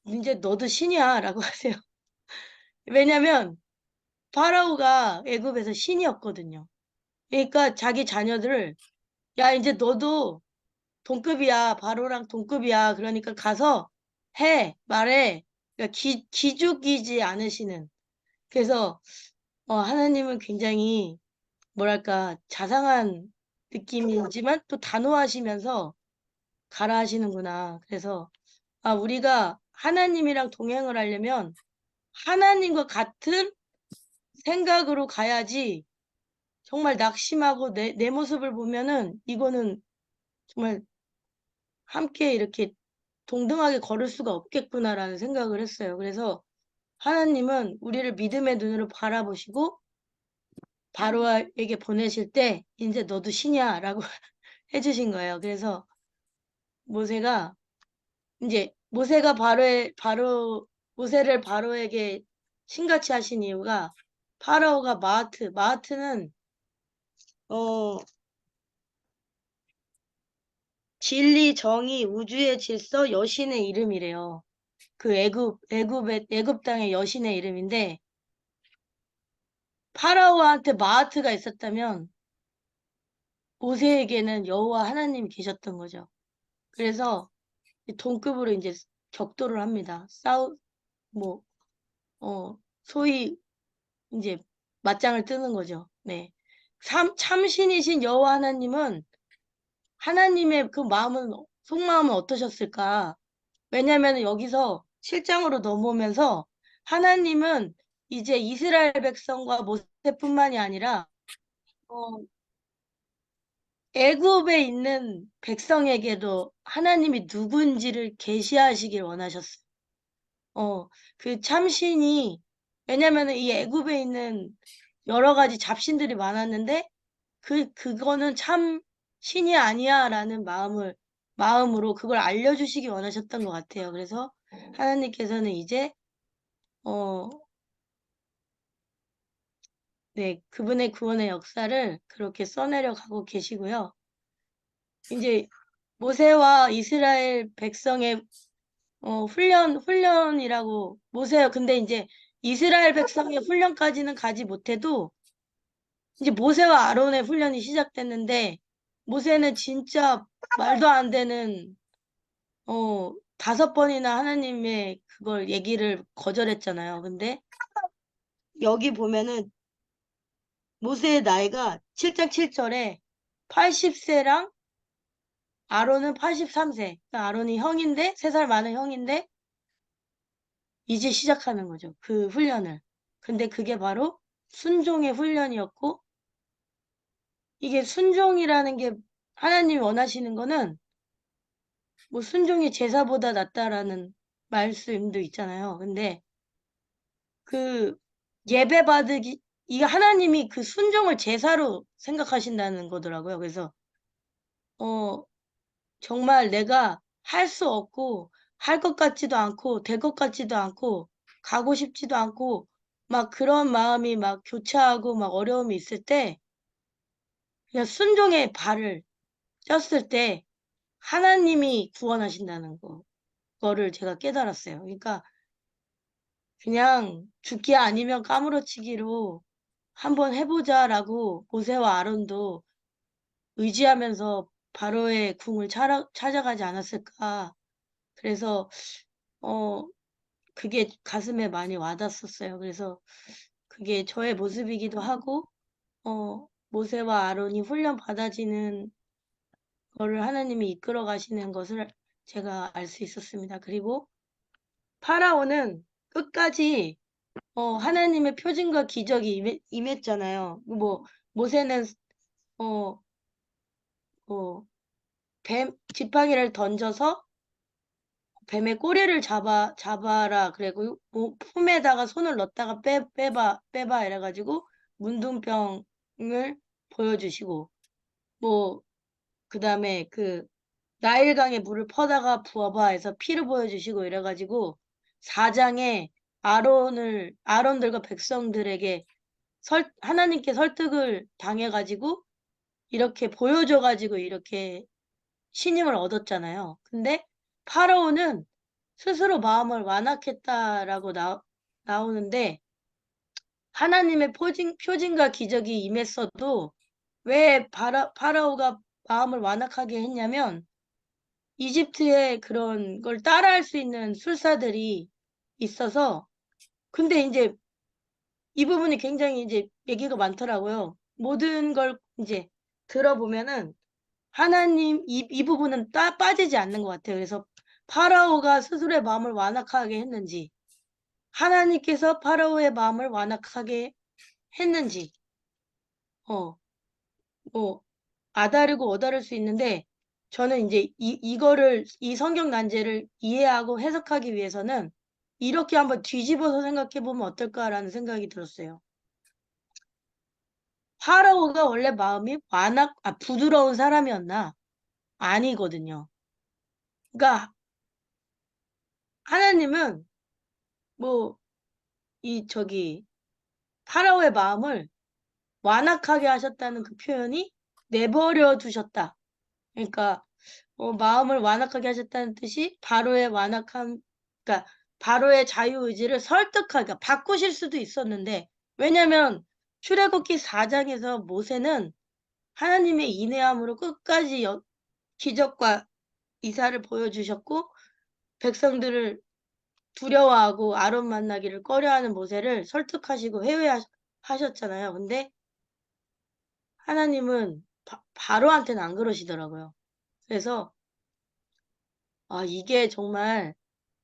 이제 너도 신이야 라고 하세요. 왜냐면 파라오가 애굽에서 신이었거든요. 그러니까 자기 자녀들을 야 이제 너도 동급이야. 바로랑 동급이야. 그러니까 가서 말해. 그러니까 기죽이지 않으시는. 그래서 하나님은 굉장히 뭐랄까 자상한 느낌이지만 또 단호하시면서 가라 하시는구나. 그래서 우리가 하나님이랑 동행을 하려면 하나님과 같은 생각으로 가야지 정말 낙심하고 내 모습을 보면은 이거는 정말 함께 이렇게 동등하게 걸을 수가 없겠구나라는 생각을 했어요. 그래서 하나님은 우리를 믿음의 눈으로 바라보시고 바로에게 보내실 때 이제 너도 신이야라고 해주신 거예요. 그래서 모세가 이제 모세를 바로에게 신같이 하신 이유가 파라오가 마하트는 진리, 정의, 우주의 질서, 여신의 이름이래요. 그 애굽 땅의 여신의 이름인데 파라오한테 마하트가 있었다면 모세에게는 여호와 하나님이 계셨던 거죠. 그래서 동급으로 이제 격돌을 합니다. 뭐, 소위 이제 맞짱을 뜨는 거죠. 네. 참신이신 여호와 하나님은 하나님의 그 속마음은 어떠셨을까? 왜냐하면 여기서 7장으로 넘어오면서 하나님은 이제 이스라엘 백성과 모세뿐만이 아니라 어, 애굽에 있는 백성에게도 하나님이 누군지를 계시하시길 원하셨어요. 그 참신이 왜냐하면 이 애굽에 있는 여러 가지 잡신들이 많았는데 그거는 참 신이 아니야라는 마음으로 그걸 알려주시기 원하셨던 것 같아요. 그래서 하나님께서는 이제 네, 그분의 구원의 역사를 그렇게 써내려 가고 계시고요. 이제 모세와 이스라엘 백성의 훈련이라고 근데 이제 이스라엘 백성의 훈련까지는 가지 못해도 이제 모세와 아론의 훈련이 시작됐는데 모세는 진짜 말도 안 되는 5번이나 하나님의 그걸 얘기를 거절했잖아요. 근데 여기 보면은 모세의 나이가 7장 7절에 80세랑 아론은 83세. 그러니까 아론이 형인데 3살 많은 형인데 이제 시작하는 거죠. 그 훈련을. 근데 그게 바로 순종의 훈련이었고 이게 순종이라는 게 하나님이 원하시는 거는 뭐 순종이 제사보다 낫다라는 말씀도 있잖아요. 근데 그 예배 받기 이게 하나님이 그 순종을 제사로 생각하신다는 거더라고요. 그래서 정말 내가 할 수 없고 할 것 같지도 않고 될 것 같지도 않고 가고 싶지도 않고 막 그런 마음이 막 교차하고 막 어려움이 있을 때 그냥 순종의 발을 쪘을 때 하나님이 구원하신다는 거를 제가 깨달았어요. 그러니까 그냥 죽기 아니면 까무러치기로 한번 해보자라고 모세와 아론도 의지하면서 바로의 궁을 찾아가지 않았을까. 그래서 그게 가슴에 많이 와닿았었어요. 그래서 그게 저의 모습이기도 하고 모세와 아론이 훈련 받아지는 거를 하나님이 이끌어 가시는 것을 제가 알 수 있었습니다. 그리고 파라오는 끝까지 하나님의 표징과 기적이 임했잖아요. 뭐 모세는 어, 지팡이를 던져서 뱀의 꼬리를 잡아라. 그리고 품에다가 손을 넣었다가 빼봐 이래가지고 문둥병을 보여주시고 그 다음에 그 나일강에 물을 퍼다가 부어봐 해서 피를 보여주시고 이래가지고 4장에 아론들과 백성들에게 하나님께 설득을 당해가지고 이렇게 보여줘가지고 이렇게 신임을 얻었잖아요. 근데 파라오는 스스로 마음을 완악했다라고 나오는데 하나님의 표징과 기적이 임했어도 왜 파라오가 마음을 완악하게 했냐면 이집트에 그런 걸 따라할 수 있는 술사들이 있어서, 근데 이제 이 부분이 굉장히 이제 얘기가 많더라고요. 모든 걸 이제 들어보면은 하나님 이 부분은 빠지지 않는 것 같아요. 그래서 파라오가 스스로의 마음을 완악하게 했는지, 하나님께서 파라오의 마음을 완악하게 했는지, 어, 뭐 아다르고 어다를 수 있는데, 저는 이제 이거를 이 성경 난제를 이해하고 해석하기 위해서는 이렇게 한번 뒤집어서 생각해 보면 어떨까라는 생각이 들었어요. 파라오가 원래 마음이 부드러운 사람이었나? 아니거든요. 그러니까 하나님은 뭐 파라오의 마음을 완악하게 하셨다는 그 표현이 내버려 두셨다. 그러니까 마음을 완악하게 하셨다는 뜻이 그러니까 바로의 자유의지를 설득하게, 그러니까 바꾸실 수도 있었는데, 왜냐면 출애굽기 4장에서 모세는 하나님의 인내함으로 끝까지 기적과 이사를 보여주셨고, 백성들을 두려워하고 아론 만나기를 꺼려하는 모세를 설득하시고 회개하셨잖아요. 근데 하나님은 바로한테는 안 그러시더라고요. 그래서 이게 정말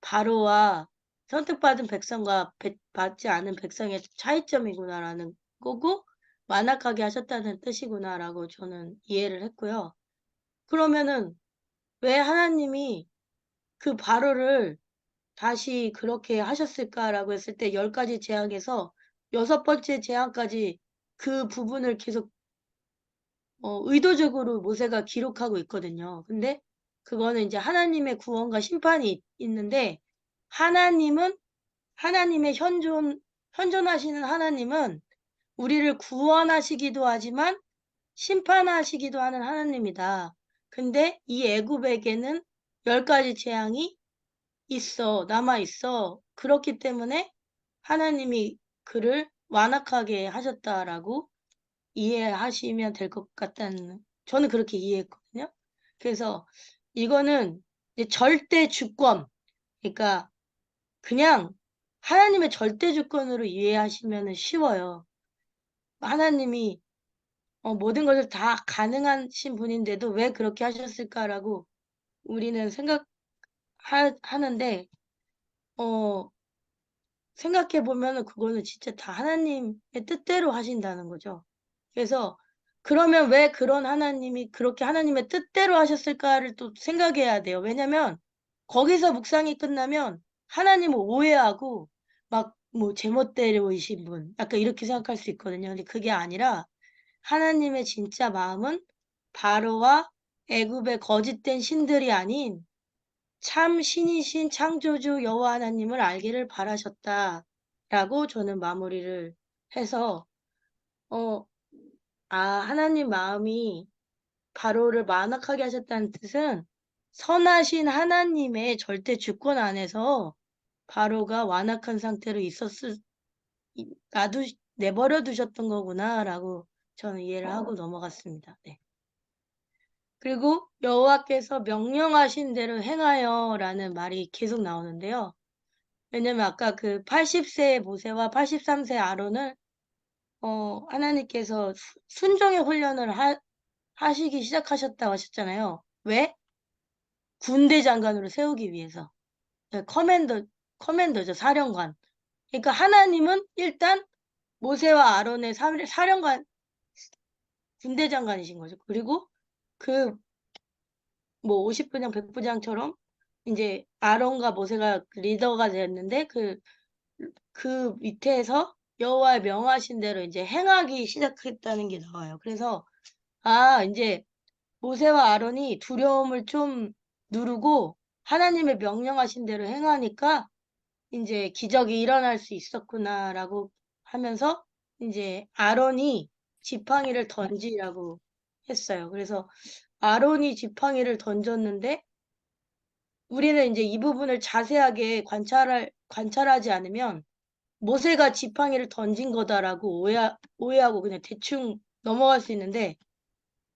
바로와 선택받은 백성과 받지 않은 백성의 차이점이구나라는 거고, 완악하게 하셨다는 뜻이구나라고 저는 이해를 했고요. 그러면은 왜 하나님이 그 바로를 다시 그렇게 하셨을까라고 했을 때 10가지 재앙에서 6번째 재앙까지 그 부분을 계속 의도적으로 모세가 기록하고 있거든요. 근데 그거는 이제 하나님의 구원과 심판이 있는데, 하나님의 현존하시는 하나님은 우리를 구원하시기도 하지만 심판하시기도 하는 하나님이다. 근데 이 애굽에게는 10가지 재앙이 남아 있어. 그렇기 때문에 하나님이 그를 완악하게 하셨다라고 이해하시면 될 것 같다는, 저는 그렇게 이해했거든요. 그래서 이거는 이제 절대 주권, 그러니까 그냥 하나님의 절대 주권으로 이해하시면 쉬워요. 하나님이 모든 것을 다 가능하신 분인데도 왜 그렇게 하셨을까라고 우리는 생각하는데, 생각해 보면은 그거는 진짜 다 하나님의 뜻대로 하신다는 거죠. 그래서 그러면 왜 그런 하나님이 그렇게 하나님의 뜻대로 하셨을까를 또 생각해야 돼요. 왜냐면 거기서 묵상이 끝나면 하나님을 오해하고 막 뭐 제멋대로이신 분, 약간 이렇게 생각할 수 있거든요. 근데 그게 아니라 하나님의 진짜 마음은 바로와 애굽의 거짓된 신들이 아닌 참 신이신 창조주 여호와 하나님을 알기를 바라셨다라고 저는 마무리를 해서, 어, 하나님 마음이 바로를 만악하게 하셨다는 뜻은 선하신 하나님의 절대 주권 안에서 바로가 완악한 상태로 내버려 두셨던 거구나라고 저는 이해를 하고 넘어갔습니다. 네. 그리고 여호와께서 명령하신 대로 행하여라는 말이 계속 나오는데요. 왜냐면 아까 그 80세 모세와 83세 아론을 하나님께서 순종의 훈련을 하시기 시작하셨다고 하셨잖아요. 왜? 군대 장관으로 세우기 위해서. 네, 커맨더죠. 사령관. 그러니까 하나님은 일단 모세와 아론의 사령관, 군대 장관이신 거죠. 그리고 그 뭐 50부장, 100부장처럼 이제 아론과 모세가 리더가 됐는데, 그 밑에서 여호와의 명하신 대로 이제 행하기 시작했다는 게 나와요. 그래서 이제 모세와 아론이 두려움을 좀 누르고 하나님의 명령하신 대로 행하니까 이제 기적이 일어날 수 있었구나라고 하면서 이제 아론이 지팡이를 던지라고 했어요. 그래서 아론이 지팡이를 던졌는데, 우리는 이제 이 부분을 자세하게 관찰하지 않으면 모세가 지팡이를 던진 거다라고 오해하고 그냥 대충 넘어갈 수 있는데,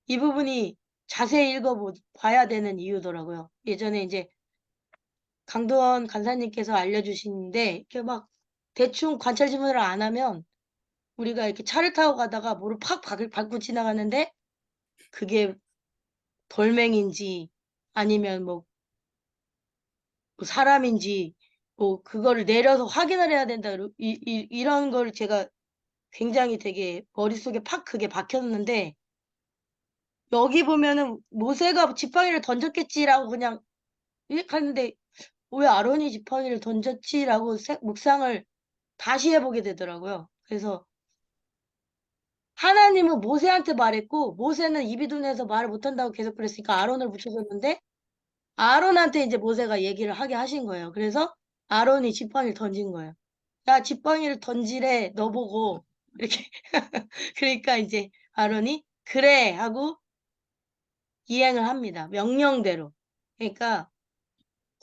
이 부분이 자세히 읽어봐야 되는 이유더라고요. 예전에 이제 강도원 간사님께서 알려주시는데 이렇게 막 대충 관찰 지문을 안 하면 우리가 이렇게 차를 타고 가다가 뭐를 팍 밟고 지나가는데 그게 돌멩인지 아니면 뭐 사람인지 뭐 그거를 내려서 확인을 해야 된다. 이런 걸 제가 굉장히 되게 머릿속에 팍 그게 박혔는데 여기 보면은 모세가 지팡이를 던졌겠지라고 그냥 하는데 왜 아론이 지팡이를 던졌지라고 묵상을 다시 해보게 되더라고요. 그래서 하나님은 모세한테 말했고 모세는 입이 둔해서 말을 못한다고 계속 그랬으니까 아론을 붙여줬는데 아론한테 이제 모세가 얘기를 하게 하신 거예요. 그래서 아론이 지팡이를 던진 거예요. 야, 지팡이를 던지래, 너 보고. 이렇게. 그러니까 이제 아론이 그래 하고 이행을 합니다. 명령대로. 그러니까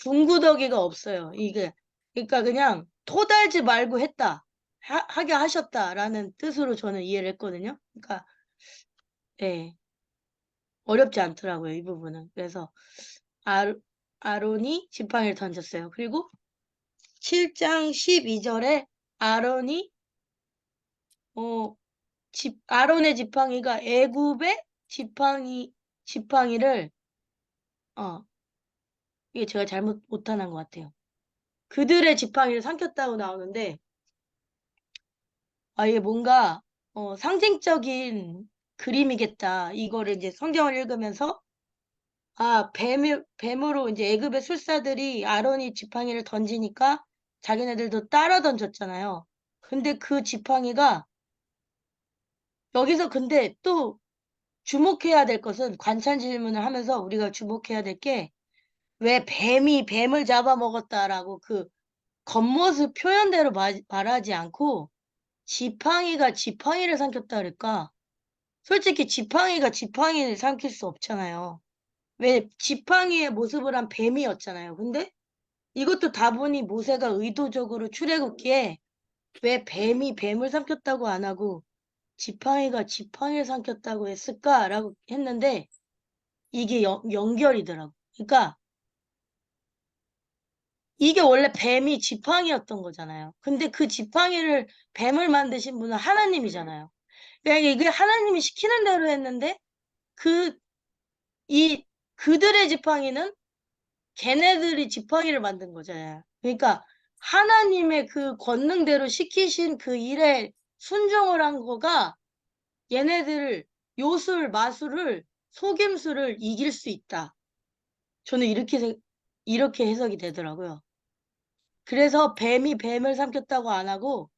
군구더기가 없어요. 이게. 그러니까 그냥 토달지 말고 했다. 하게 하셨다라는 뜻으로 저는 이해를 했거든요. 그러니까 예. 어렵지 않더라고요, 이 부분은. 그래서 아론이 지팡이를 던졌어요. 그리고 7장 12절에 아론이 아론의 지팡이가 애굽의 지팡이를 이게 제가 잘못 못하는 것 같아요. 그들의 지팡이를 삼켰다고 나오는데 이게 뭔가 상징적인 그림이겠다. 이거를 이제 성경을 읽으면서 뱀으로 이제 애굽의 술사들이 아론이 지팡이를 던지니까 자기네들도 따라 던졌잖아요. 근데 그 지팡이가 여기서 근데 또 주목해야 될 것은 관찰 질문을 하면서 우리가 주목해야 될 게 왜 뱀이 뱀을 잡아먹었다라고 그 겉모습 표현대로 말하지 않고 지팡이가 지팡이를 삼켰다 그럴까? 솔직히 지팡이가 지팡이를 삼킬 수 없잖아요. 왜 지팡이의 모습을 한 뱀이었잖아요. 근데 이것도 다분히 모세가 의도적으로 출애굽기에 왜 뱀이 뱀을 삼켰다고 안 하고 지팡이가 지팡이를 삼켰다고 했을까라고 했는데 이게 연결이더라고. 그러니까 이게 원래 뱀이 지팡이였던 거잖아요. 근데 그 지팡이를 뱀을 만드신 분은 하나님이잖아요. 그러니까 이게 하나님이 시키는 대로 했는데 그들의 지팡이는 걔네들이 지팡이를 만든 거잖아요. 그러니까 하나님의 그 권능대로 시키신 그 일에 순종을 한 거가 얘네들을 요술, 마술을, 속임수를 이길 수 있다. 저는 이렇게 해석이 되더라고요. 그래서 뱀이 뱀을 삼켰다고 안 하고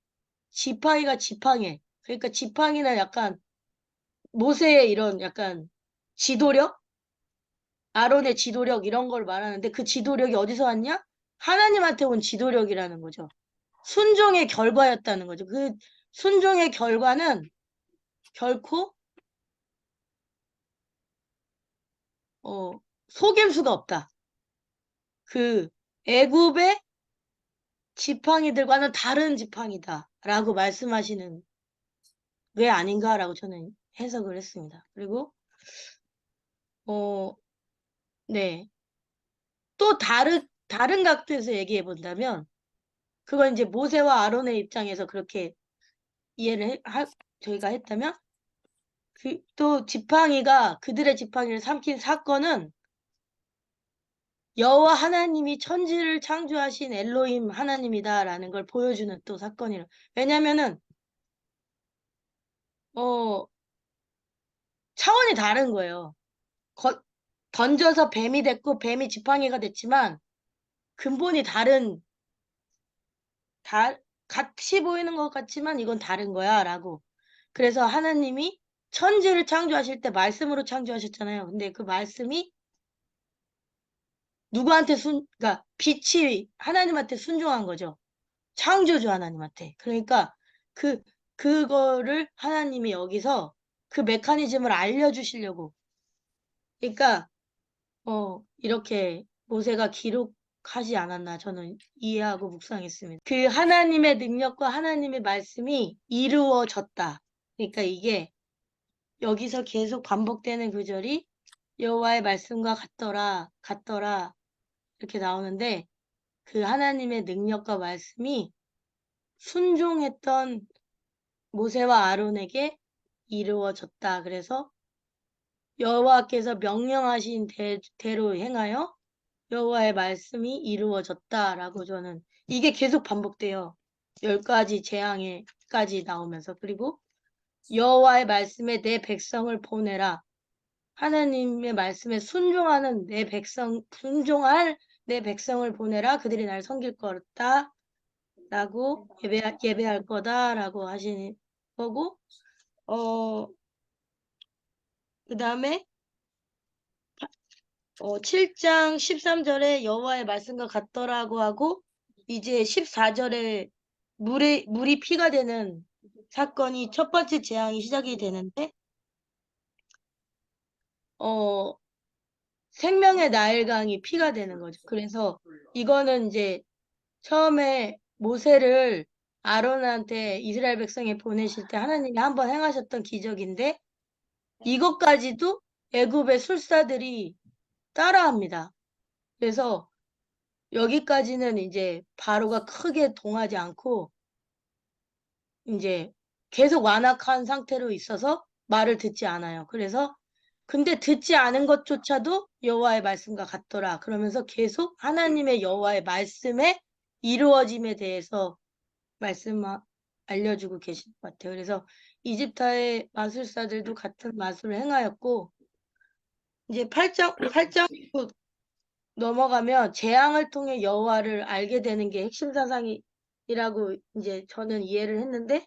지팡이가 지팡이. 그러니까 지팡이는 약간 모세의 이런 약간 지도력? 아론의 지도력 이런 걸 말하는데 그 지도력이 어디서 왔냐? 하나님한테 온 지도력이라는 거죠. 순종의 결과였다는 거죠. 그 순종의 결과는 결코 속임수가 없다. 그 애굽의 지팡이들과는 다른 지팡이다라고 말씀하시는 왜 아닌가라고 저는 해석을 했습니다. 그리고 네. 또 다른 각도에서 얘기해 본다면 그건 이제 모세와 아론의 입장에서 그렇게 이해를 저희가 했다면 또 지팡이가 그들의 지팡이를 삼킨 사건은 여호와 하나님이 천지를 창조하신 엘로힘 하나님이다라는 걸 보여주는 또 사건이라. 왜냐면은 차원이 다른 거예요. 던져서 뱀이 됐고 뱀이 지팡이가 됐지만 근본이 같이 보이는 것 같지만 이건 다른 거야 라고. 그래서 하나님이 천지를 창조하실 때 말씀으로 창조하셨잖아요. 근데 그 말씀이 누구한테 그러니까 빛이 하나님한테 순종한 거죠. 창조주 하나님한테. 그러니까 그거를 하나님이 여기서 그 메커니즘을 알려주시려고. 그러니까 이렇게 모세가 기록하지 않았나 저는 이해하고 묵상했습니다. 그 하나님의 능력과 하나님의 말씀이 이루어졌다. 그러니까 이게 여기서 계속 반복되는 구절이 여호와의 말씀과 같더라 이렇게 나오는데 그 하나님의 능력과 말씀이 순종했던 모세와 아론에게 이루어졌다. 그래서 여호와께서 명령하신 대로 행하여 여호와의 말씀이 이루어졌다라고 저는 이게 계속 반복돼요. 10가지 재앙에까지 나오면서 그리고 여호와의 말씀에 내 백성을 보내라. 하나님의 말씀에 순종할 내 백성을 보내라. 그들이 날 섬길 거다. 라고 예배할 거다라고 하시는 거고, 그 다음에 7장 13절에 여호와의 말씀과 같더라고 하고, 이제 14절에 물이 피가 되는 사건이 첫 번째 재앙이 시작이 되는데, 생명의 나일강이 피가 되는 거죠. 그래서 이거는 이제 처음에 모세를 아론한테 이스라엘 백성에 보내실 때 하나님이 한번 행하셨던 기적인데 이것까지도 애굽의 술사들이 따라합니다. 그래서 여기까지는 이제 바로가 크게 동하지 않고 이제 계속 완악한 상태로 있어서 말을 듣지 않아요. 그래서 근데 듣지 않은 것조차도 여호와의 말씀과 같더라. 그러면서 계속 하나님의 여호와의 말씀의 이루어짐에 대해서 알려주고 계신 것 같아요. 그래서 이집트의 마술사들도 같은 마술을 행하였고 이제 8장 넘어가면 재앙을 통해 여호와를 알게 되는 게 핵심 사상이라고 이제 저는 이해를 했는데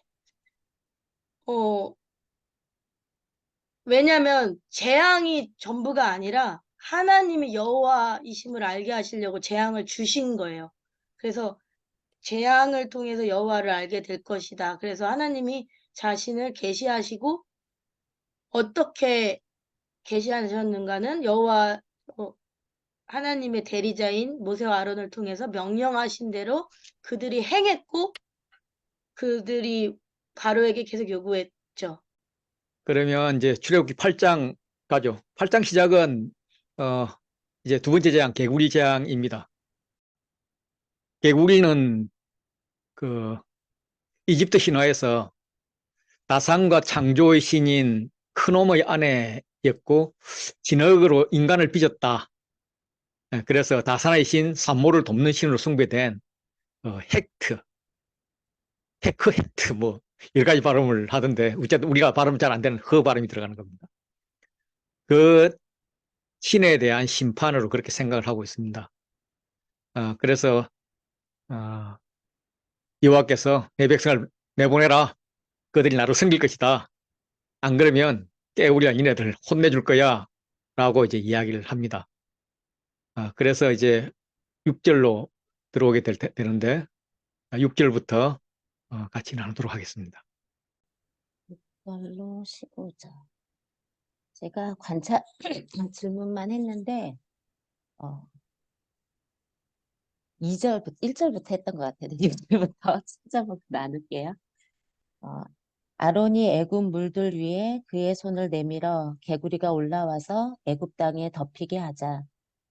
왜냐하면 재앙이 전부가 아니라 하나님이 여호와이심을 알게 하시려고 재앙을 주신 거예요. 그래서 재앙을 통해서 여호와를 알게 될 것이다. 그래서 하나님이 자신을 계시하시고 어떻게 계시하셨는가는 하나님의 대리자인 모세와 아론을 통해서 명령하신 대로 그들이 행했고 그들이 바로에게 계속 요구했죠. 그러면 이제 출애굽기 8장 가죠. 8장 시작은 이제 두 번째 재앙 개구리 재앙입니다. 개구리는 그 이집트 신화에서 다산과 창조의 신인 크놈의 아내였고 진흙으로 인간을 빚었다. 그래서 다산의 신 산모를 돕는 신으로 숭배된 헤크 뭐 여러 가지 발음을 하던데 어쨌든 우리가 발음 잘 안 되는 허 발음이 들어가는 겁니다. 그 신에 대한 심판으로 그렇게 생각을 하고 있습니다. 그래서 여호와께서 내 백성을 내보내라. 그들이 나를 섬길 것이다. 안 그러면 깨우리가 이네들 혼내줄 거야. 라고 이제 이야기를 합니다. 그래서 이제 6절로 들어오게 되는데 6절부터 같이 나누도록 하겠습니다. 6절로 15절. 제가 질문만 했는데 1절부터 했던 것 같아요. 6절부터 진짜부터 나눌게요. 아론이 애굽 물들 위에 그의 손을 내밀어 개구리가 올라와서 애굽 땅에 덮이게 하자.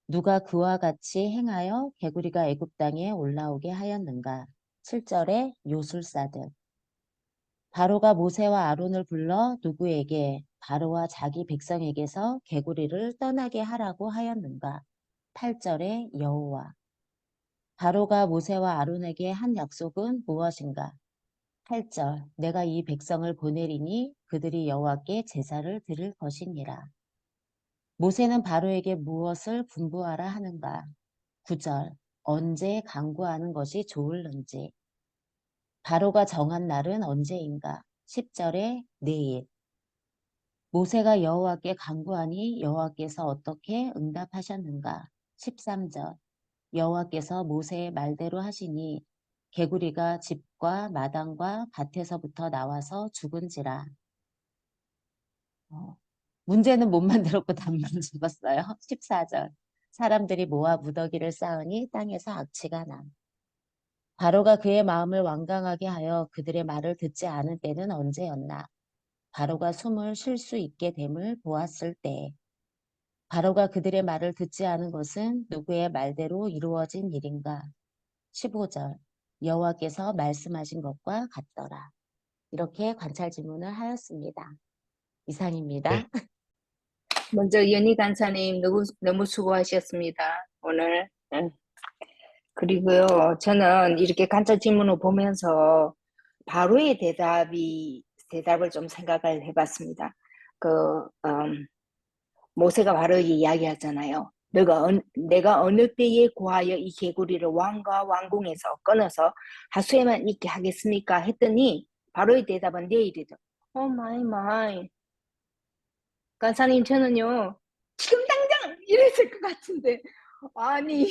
누가 그와 같이 행하여 개구리가 애굽 땅에 올라오게 하였는가? 7절에 요술사들. 바로가 모세와 아론을 불러 누구에게 바로와 자기 백성에게서 개구리를 떠나게 하라고 하였는가? 8절에 여호와. 바로가 모세와 아론에게 한 약속은 무엇인가? 8절 내가 이 백성을 보내리니 그들이 여호와께 제사를 드릴 것이니라. 모세는 바로에게 무엇을 분부하라 하는가? 9절 언제 강구하는 것이 좋을는지. 바로가 정한 날은 언제인가? 10절에 내일. 모세가 여호와께 간구하니 여호와께서 어떻게 응답하셨는가? 13절 여호와께서 모세의 말대로 하시니 개구리가 집과 마당과 밭에서부터 나와서 죽은지라. 문제는 못 만들었고 답만 적었어요. 14절 사람들이 모아 무더기를 쌓으니 땅에서 악취가 나. 바로가 그의 마음을 완강하게 하여 그들의 말을 듣지 않을 때는 언제였나? 바로가 숨을 쉴 수 있게 됨을 보았을 때. 바로가 그들의 말을 듣지 않은 것은 누구의 말대로 이루어진 일인가? 15절. 여호와께서 말씀하신 것과 같더라. 이렇게 관찰 질문을 하였습니다. 이상입니다. 네. 먼저 연희 간사님 너무 수고하셨습니다. 오늘. 그리고요, 저는 이렇게 관찰 질문을 보면서 바로의 대답을 좀 생각을 해봤습니다. 모세가 바로에게 이야기하잖아요. 내가 어느 때에 구하여 이 개구리를 왕과 왕궁에서 꺼내서 하수에만 있게 하겠습니까? 했더니 바로의 대답은 내일이다. 오 마이 마이. 간사님, 저는요, 지금 당장 이랬을 것 같은데, 아니,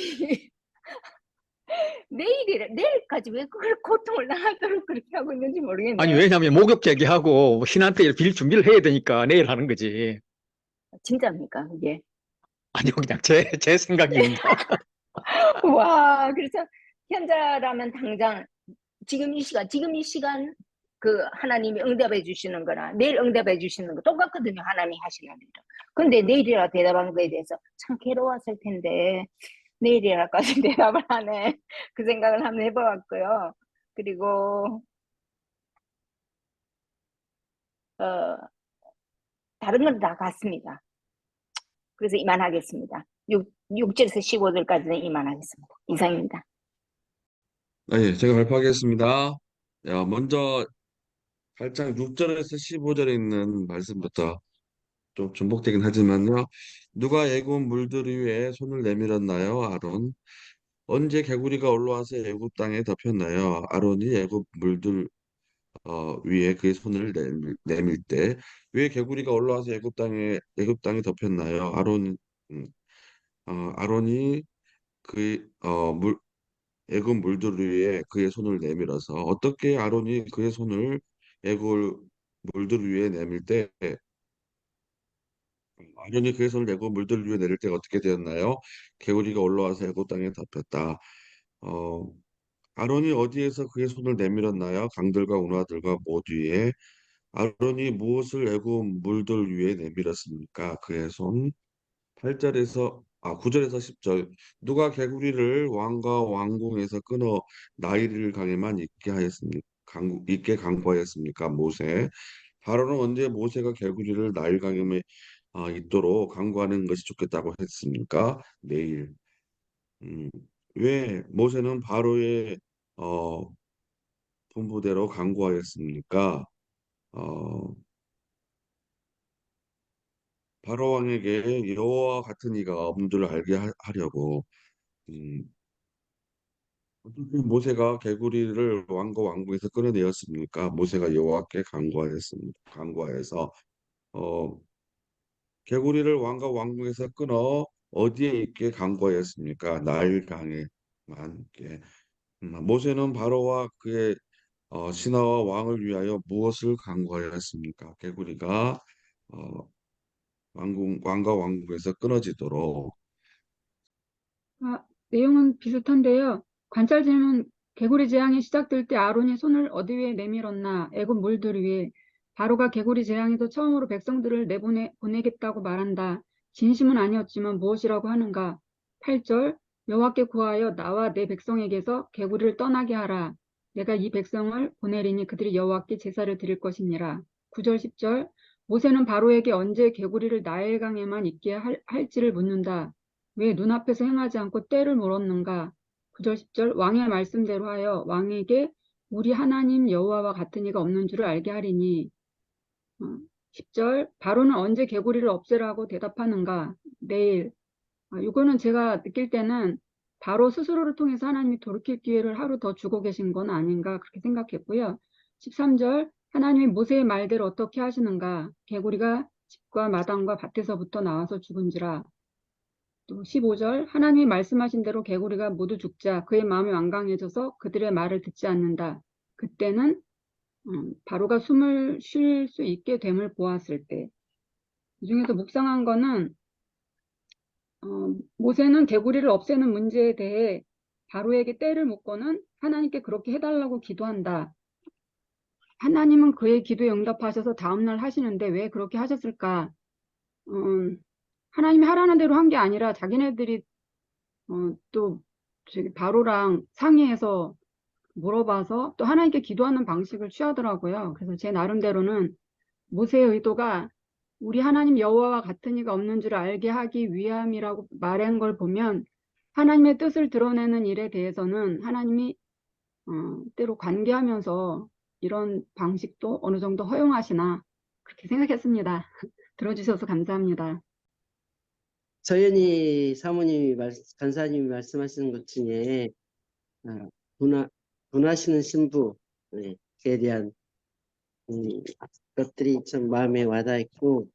내일까지 왜 그걸 고통을 당하도록 그렇게 하고 있는지 아니, 모르겠네요. 왜냐하면 목욕 제기하고 신한테 빌 준비를 해야 되니까 내일 하는 거지. 진짜입니까, 그게? 아니요, 그냥 제 생각입니다. 와, 그래서 현자라면 당장 지금 이 시간 그 하나님이 응답해 주시는 거나 내일 응답해 주시는 거 똑같거든요. 하나님이 하시는 일은. 근데 내일이라 대답한 거에 대해서 참 괴로웠을 텐데 내일이라까지 대답을 하네. 그 생각을 한번 해보았고요. 그리고 다른 건 다 같습니다. 그래서 이만하겠습니다. 6절에서 15절까지는 이만하겠습니다. 이상입니다. 예, 제가 발표하겠습니다. 먼저 8장 6절에서 15절에 있는 말씀부터 좀 중복되긴 하지만요. 누가 애굽 물들 위에 손을 내밀었나요? 아론. 언제 개구리가 올라와서 애굽 땅에 덮였나요? 아론이 애굽 물들 위에 그의 손을 내밀 때 왜 개구리가 올라와서 애굽 땅에 덮였나요? 음, 아론이 그 애굽 물들 위에 그의 손을 내밀어서 어떻게 아론이 그의 손을 애굽 물들 위에 내밀 때 아론이 그의 손을 애굽 물들 위에 내릴 때가 어떻게 되었나요? 개구리가 올라와서 애굽 땅에 덮였다. 어, 아론이 어디에서 그의 손을 내밀었나요? 강들과 운하들과 모두 위에. 아론이 무엇을 애굽 물들 위에 내밀었습니까? 그의 손. 9절에서 10절. 누가 개구리를 왕과 왕궁에서 끊어 나일 강에만 있게 강구하였습니까? 모세. 바로는 언제 모세가 개구리를 나일 강에 있도록 강구하는 것이 좋겠다고 했습니까? 내일. 음, 왜 모세는 바로의 어, 분부대로 강구하였습니까? 어, 바로 왕에게 여호와 같은 이가 없는 줄 알게 하려고. 음, 어떻게 모세가 개구리를 왕과 왕궁에서 끌어내었습니까? 모세가 여호와께 간구하여서 어, 개구리를 왕과 왕궁에서 끊어 어디에 있게 간구하였습니까? 나일 강에만 있게. 모세는 바로와 그의 신하와 왕을 위하여 무엇을 간구하였습니까? 개구리가 어, 왕과 왕궁에서 끊어지도록. 아, 내용은 비슷한데요. 관찰 질문, 개구리 재앙이 시작될 때 아론이 손을 어디 위에 내밀었나? 애굽 물들 위에. 바로가 개구리 재앙에서 처음으로 백성들을 보내겠다고 말한다. 진심은 아니었지만 무엇이라고 하는가? 8절, 여호와께 구하여 나와 내 백성에게서 개구리를 떠나게 하라. 내가 이 백성을 보내리니 그들이 여호와께 제사를 드릴 것이니라. 9절, 10절, 모세는 바로에게 언제 개구리를 나일강에만 있게 할지를 묻는다. 왜 눈앞에서 행하지 않고 때를 물었는가? 9절 10절 왕의 말씀대로 하여 왕에게 우리 하나님 여호와와 같은 이가 없는 줄을 알게 하리니. 10절 바로는 언제 개구리를 없애라고 대답하는가? 내일. 이거는 제가 느낄 때는 바로 스스로를 통해서 하나님이 돌이킬 기회를 하루 더 주고 계신 건 아닌가 그렇게 생각했고요. 13절 하나님이 모세의 말대로 어떻게 하시는가? 개구리가 집과 마당과 밭에서부터 나와서 죽은지라. 또 15절 하나님이 말씀하신 대로 개구리가 모두 죽자 그의 마음이 완강해져서 그들의 말을 듣지 않는다. 그때는 바로가 숨을 쉴 수 있게 됨을 보았을 때. 이 중에서 묵상한 거는 모세는 개구리를 없애는 문제에 대해 바로에게 때를 묻고는 하나님께 그렇게 해달라고 기도한다. 하나님은 그의 기도에 응답하셔서 다음날 하시는데 왜 그렇게 하셨을까? 하나님이 하라는 대로 한 게 아니라 자기네들이 또 저기 바로랑 상의해서 물어봐서 또 하나님께 기도하는 방식을 취하더라고요. 그래서 제 나름대로는 모세의 의도가 우리 하나님 여호와와 같은 이가 없는 줄 알게 하기 위함이라고 말한 걸 보면 하나님의 뜻을 드러내는 일에 대해서는 하나님이 때로 관계하면서 이런 방식도 어느 정도 허용하시나 그렇게 생각했습니다. 들어주셔서 감사합니다. 서연이 사모님이 간사님이 말씀하시는 것 중에 분하시는 신부에 대한 것들이 참 마음에 와닿았고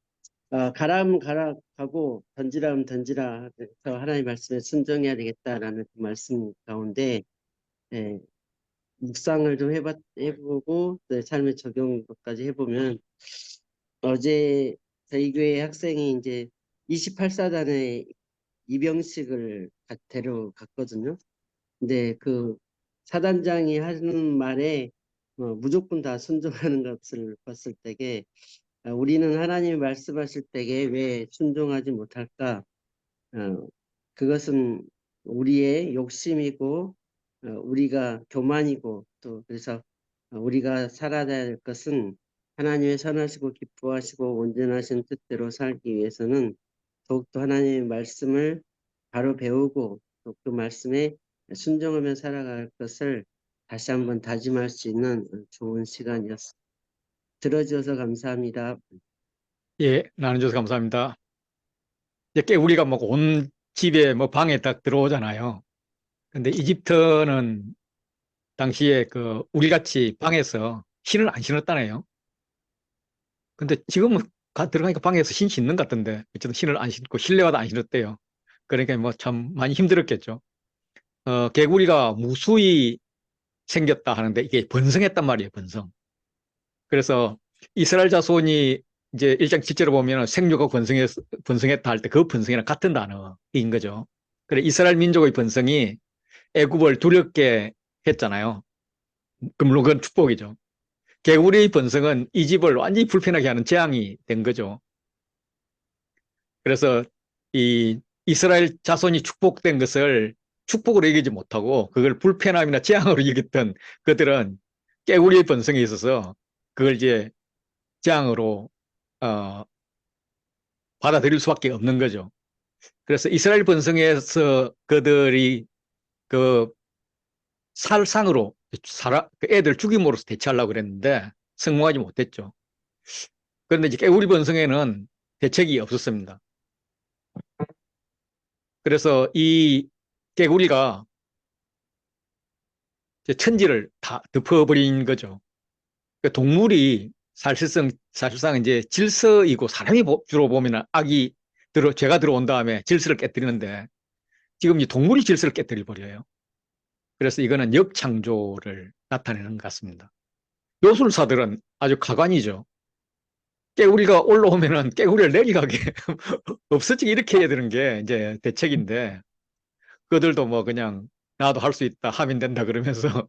가라면 가라가고 던지라면 던지라 그래서 하나님 말씀에 순종해야 되겠다라는 그 말씀 가운데 묵상을 좀 해보고 또 삶에 적용까지 해보면 어제 저희 교회 학생이 이제 28사단의 이병식을 데려갔거든요. 근데 그 사단장이 하는 말에 무조건 다 순종하는 것을 봤을 때에 우리는 하나님이 말씀하실 때에 왜 순종하지 못할까? 그것은 우리의 욕심이고 우리가 교만이고 또 그래서 우리가 살아야 될 것은 하나님의 선하시고 기뻐하시고 온전하신 뜻대로 살기 위해서는 더욱더 하나님의 말씀을 바로 배우고 또 그 말씀에 순종하며 살아갈 것을 다시 한번 다짐할 수 있는 좋은 시간이었습니다. 들어주셔서 감사합니다. 예, 나눠줘서 감사합니다. 이제 우리가 뭐 온 집에 뭐 방에 딱 들어오잖아요. 근데 이집트는 당시에 그 우리같이 방에서 신을 안 신었다네요. 근데 지금은 들어가니까 방에서 신 신는 것 같던데 어쨌든 신을 안 신고 실내화도 안 신었대요. 그러니까 뭐 참 많이 힘들었겠죠. 개구리가 무수히 생겼다 하는데 이게 번성했단 말이에요, 번성. 그래서 이스라엘 자손이 이제 1장 7절에 보면 생육하고 번성했다 할 때 그 번성이랑 같은 단어인 거죠. 그래 이스라엘 민족의 번성이 애굽을 두렵게 했잖아요. 물론 그건 축복이죠. 개구리의 번성은 이 집을 완전히 불편하게 하는 재앙이 된 거죠. 그래서 이 이스라엘 자손이 축복된 것을 축복으로 여기지 못하고 그걸 불편함이나 재앙으로 여겼던 그들은 개구리의 번성에 있어서 그걸 이제 재앙으로 받아들일 수밖에 없는 거죠. 그래서 이스라엘 번성에서 그들이 그 살상으로 그 애들 죽임으로써 대처하려고 그랬는데 성공하지 못했죠. 그런데 이제 개구리 번성에는 대책이 없었습니다. 그래서 이 개구리가 이제 천지를 다 덮어버린 거죠. 그러니까 동물이 사실상 이제 질서이고 사람이 주로 보면 죄가 들어온 다음에 질서를 깨뜨리는데 지금 이 동물이 질서를 깨뜨려 버려요. 그래서 이거는 역창조를 나타내는 것 같습니다. 요술사들은 아주 가관이죠. 깨구리가 올라오면은 깨구리를 내려가게 없어지게 이렇게 해야 되는 게 이제 대책인데 그들도 뭐 그냥 나도 할 수 있다 하면 된다 그러면서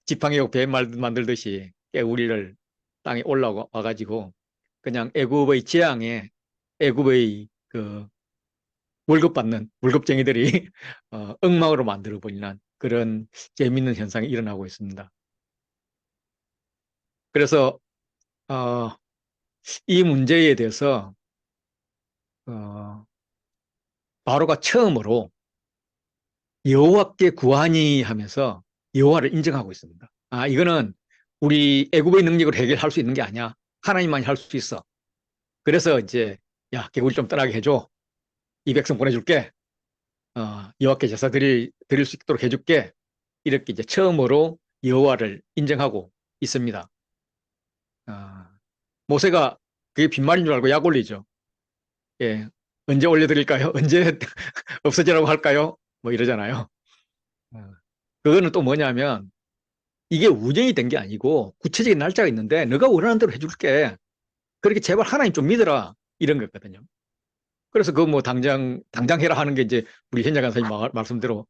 지팡이로 배 만들듯이 깨구리를 땅에 올라와가지고 그냥 애굽의 재앙에 애굽의 그 월급쟁이들이 엉망으로 만들어버리는 그런 재미있는 현상이 일어나고 있습니다. 그래서 이 문제에 대해서 바로가 처음으로 여호와께 구하니 하면서 여호와를 인정하고 있습니다. 이거는 우리 애굽의 능력으로 해결할 수 있는 게 아니야. 하나님만이 할 수 있어. 그래서 이제 야 개구리 좀 떠나게 해줘. 이 백성 보내줄게. 여호와께 제사 드릴 수 있도록 해줄게. 이렇게 이제 처음으로 여호와를 인정하고 있습니다. 모세가 그게 빈말인 줄 알고 약 올리죠. 예, 언제 올려드릴까요? 언제 없어지라고 할까요? 뭐 이러잖아요. 그거는 또 뭐냐면 이게 우정이 된 게 아니고 구체적인 날짜가 있는데 너가 원하는 대로 해줄게. 그렇게 제발 하나님 좀 믿어라. 이런 거거든요. 그래서 그 뭐 당장 해라 하는 게 이제 우리 현장 간사님 말씀대로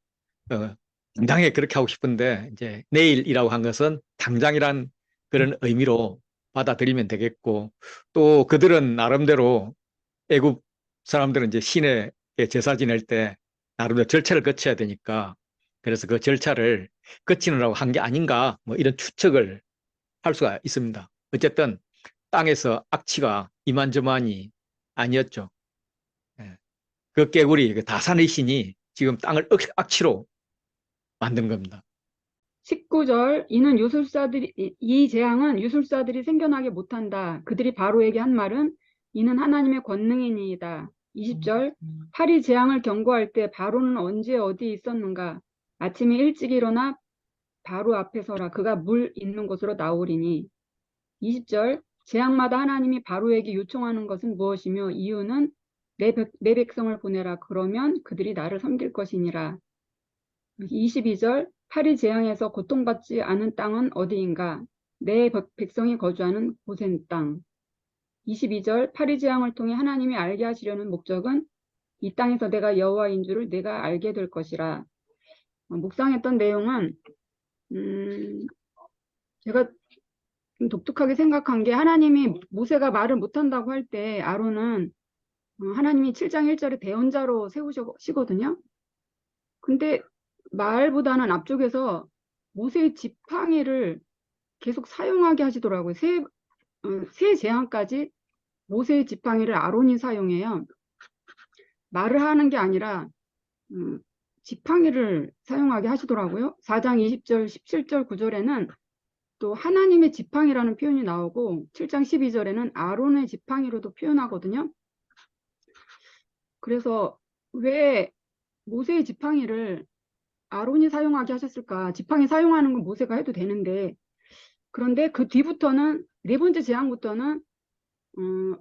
당장에 그렇게 하고 싶은데 이제 내일이라고 한 것은 당장이란 그런 의미로 받아들이면 되겠고 또 그들은 나름대로 애굽 사람들은 이제 신에 제사 지낼 때 나름대로 절차를 거쳐야 되니까 그래서 그 절차를 거치느라고 한 게 아닌가 뭐 이런 추측을 할 수가 있습니다. 어쨌든 땅에서 악취가 이만저만이 아니었죠. 예. 그 깨구리, 그 다산의 신이 지금 땅을 악취로 만든 겁니다. 19절 이 재앙은 유술사들이 생겨나게 못한다. 그들이 바로에게 한 말은 이는 하나님의 권능이니이다. 20절 파리 재앙을 경고할 때 바로는 언제 어디 있었는가? 아침에 일찍 일어나 바로 앞에 서라. 그가 물 있는 곳으로 나오리니. 20절 재앙마다 하나님이 바로에게 요청하는 것은 무엇이며 이유는 내 백성을 보내라. 그러면 그들이 나를 섬길 것이니라. 22절 파리 재앙에서 고통받지 않은 땅은 어디인가? 내 백성이 거주하는 고센 땅. 22절 파리 재앙을 통해 하나님이 알게 하시려는 목적은 이 땅에서 내가 여호와인 줄을 내가 알게 될 것이라. 묵상했던 내용은 제가 좀 독특하게 생각한 게 하나님이 모세가 말을 못한다고 할 때 아론은 하나님이 7장 1절에 대언자로 세우시거든요. 근데 말보다는 앞쪽에서 모세의 지팡이를 계속 사용하게 하시더라고요. 새 재앙까지 모세의 지팡이를 아론이 사용해요. 말을 하는 게 아니라 지팡이를 사용하게 하시더라고요. 4장 20절, 17절, 9절에는 또 하나님의 지팡이라는 표현이 나오고 7장 12절에는 아론의 지팡이로도 표현하거든요. 그래서 왜 모세의 지팡이를 아론이 사용하게 하셨을까? 지팡이 사용하는 건 모세가 해도 되는데 그런데 그 뒤부터는 네 번째 재앙부터는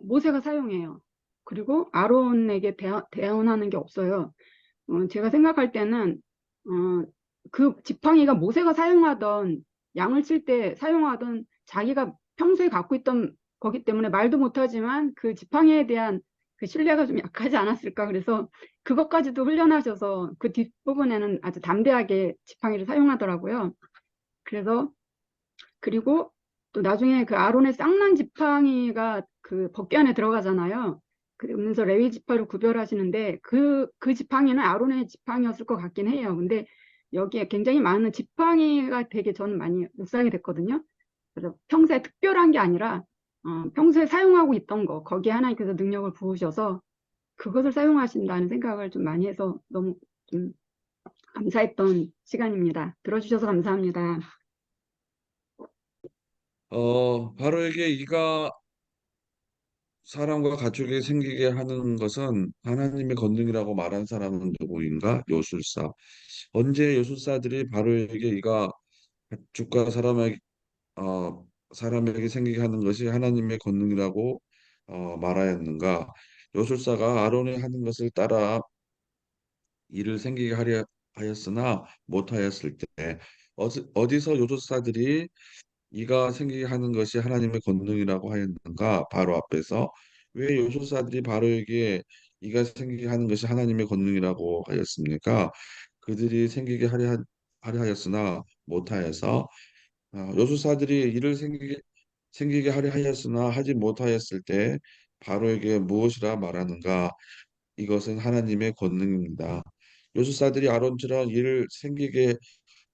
모세가 사용해요. 그리고 아론에게 대언하는 게 없어요. 제가 생각할 때는 그 지팡이가 모세가 사용하던 양을 칠 때 사용하던 자기가 평소에 갖고 있던 거기 때문에 말도 못하지만 그 지팡이에 대한 그 신뢰가 좀 약하지 않았을까. 그래서 그것까지도 훈련하셔서 그 뒷부분에는 아주 담대하게 지팡이를 사용하더라고요. 그리고 또 나중에 그 아론의 쌍난 지팡이가 그 법궤 안에 들어가잖아요. 그러면서 레위 지파를 구별하시는데 그 지팡이는 아론의 지팡이였을 것 같긴 해요. 근데 여기에 굉장히 많은 지팡이가 되게 저는 많이 묵상이 됐거든요. 그래서 평소에 특별한 게 아니라 평소에 사용하고 있던 거 거기에 하나님께서 능력을 부으셔서 그것을 사용하신다는 생각을 좀 많이 해서 너무 좀 감사했던 시간입니다. 들어주셔서 감사합니다. 바로에게 이가 사람과 가축이 생기게 하는 것은 하나님의 권능이라고 말한 사람은 누구인가? 요술사. 언제 요술사들이 바로에게 이가 가축과 사람에게 생기게 하는 것이 하나님의 권능이라고 말하였는가? 요술사가 아론이 하는 것을 따라 일을 생기게 하려 하였으나 못하였을 때 어디서 요술사들이 이가 생기게 하는 것이 하나님의 권능이라고 하였는가? 바로 앞에서 왜 요술사들이 바로에게 이가 생기게 하는 것이 하나님의 권능이라고 하였습니까? 그들이 하려 하였으나 못하여서 요술사들이 일을 생기게 하려 하였으나 하지 못하였을 때 바로에게 무엇이라 말하는가? 이것은 하나님의 권능입니다. 요술사들이 아론처럼 일을 생기게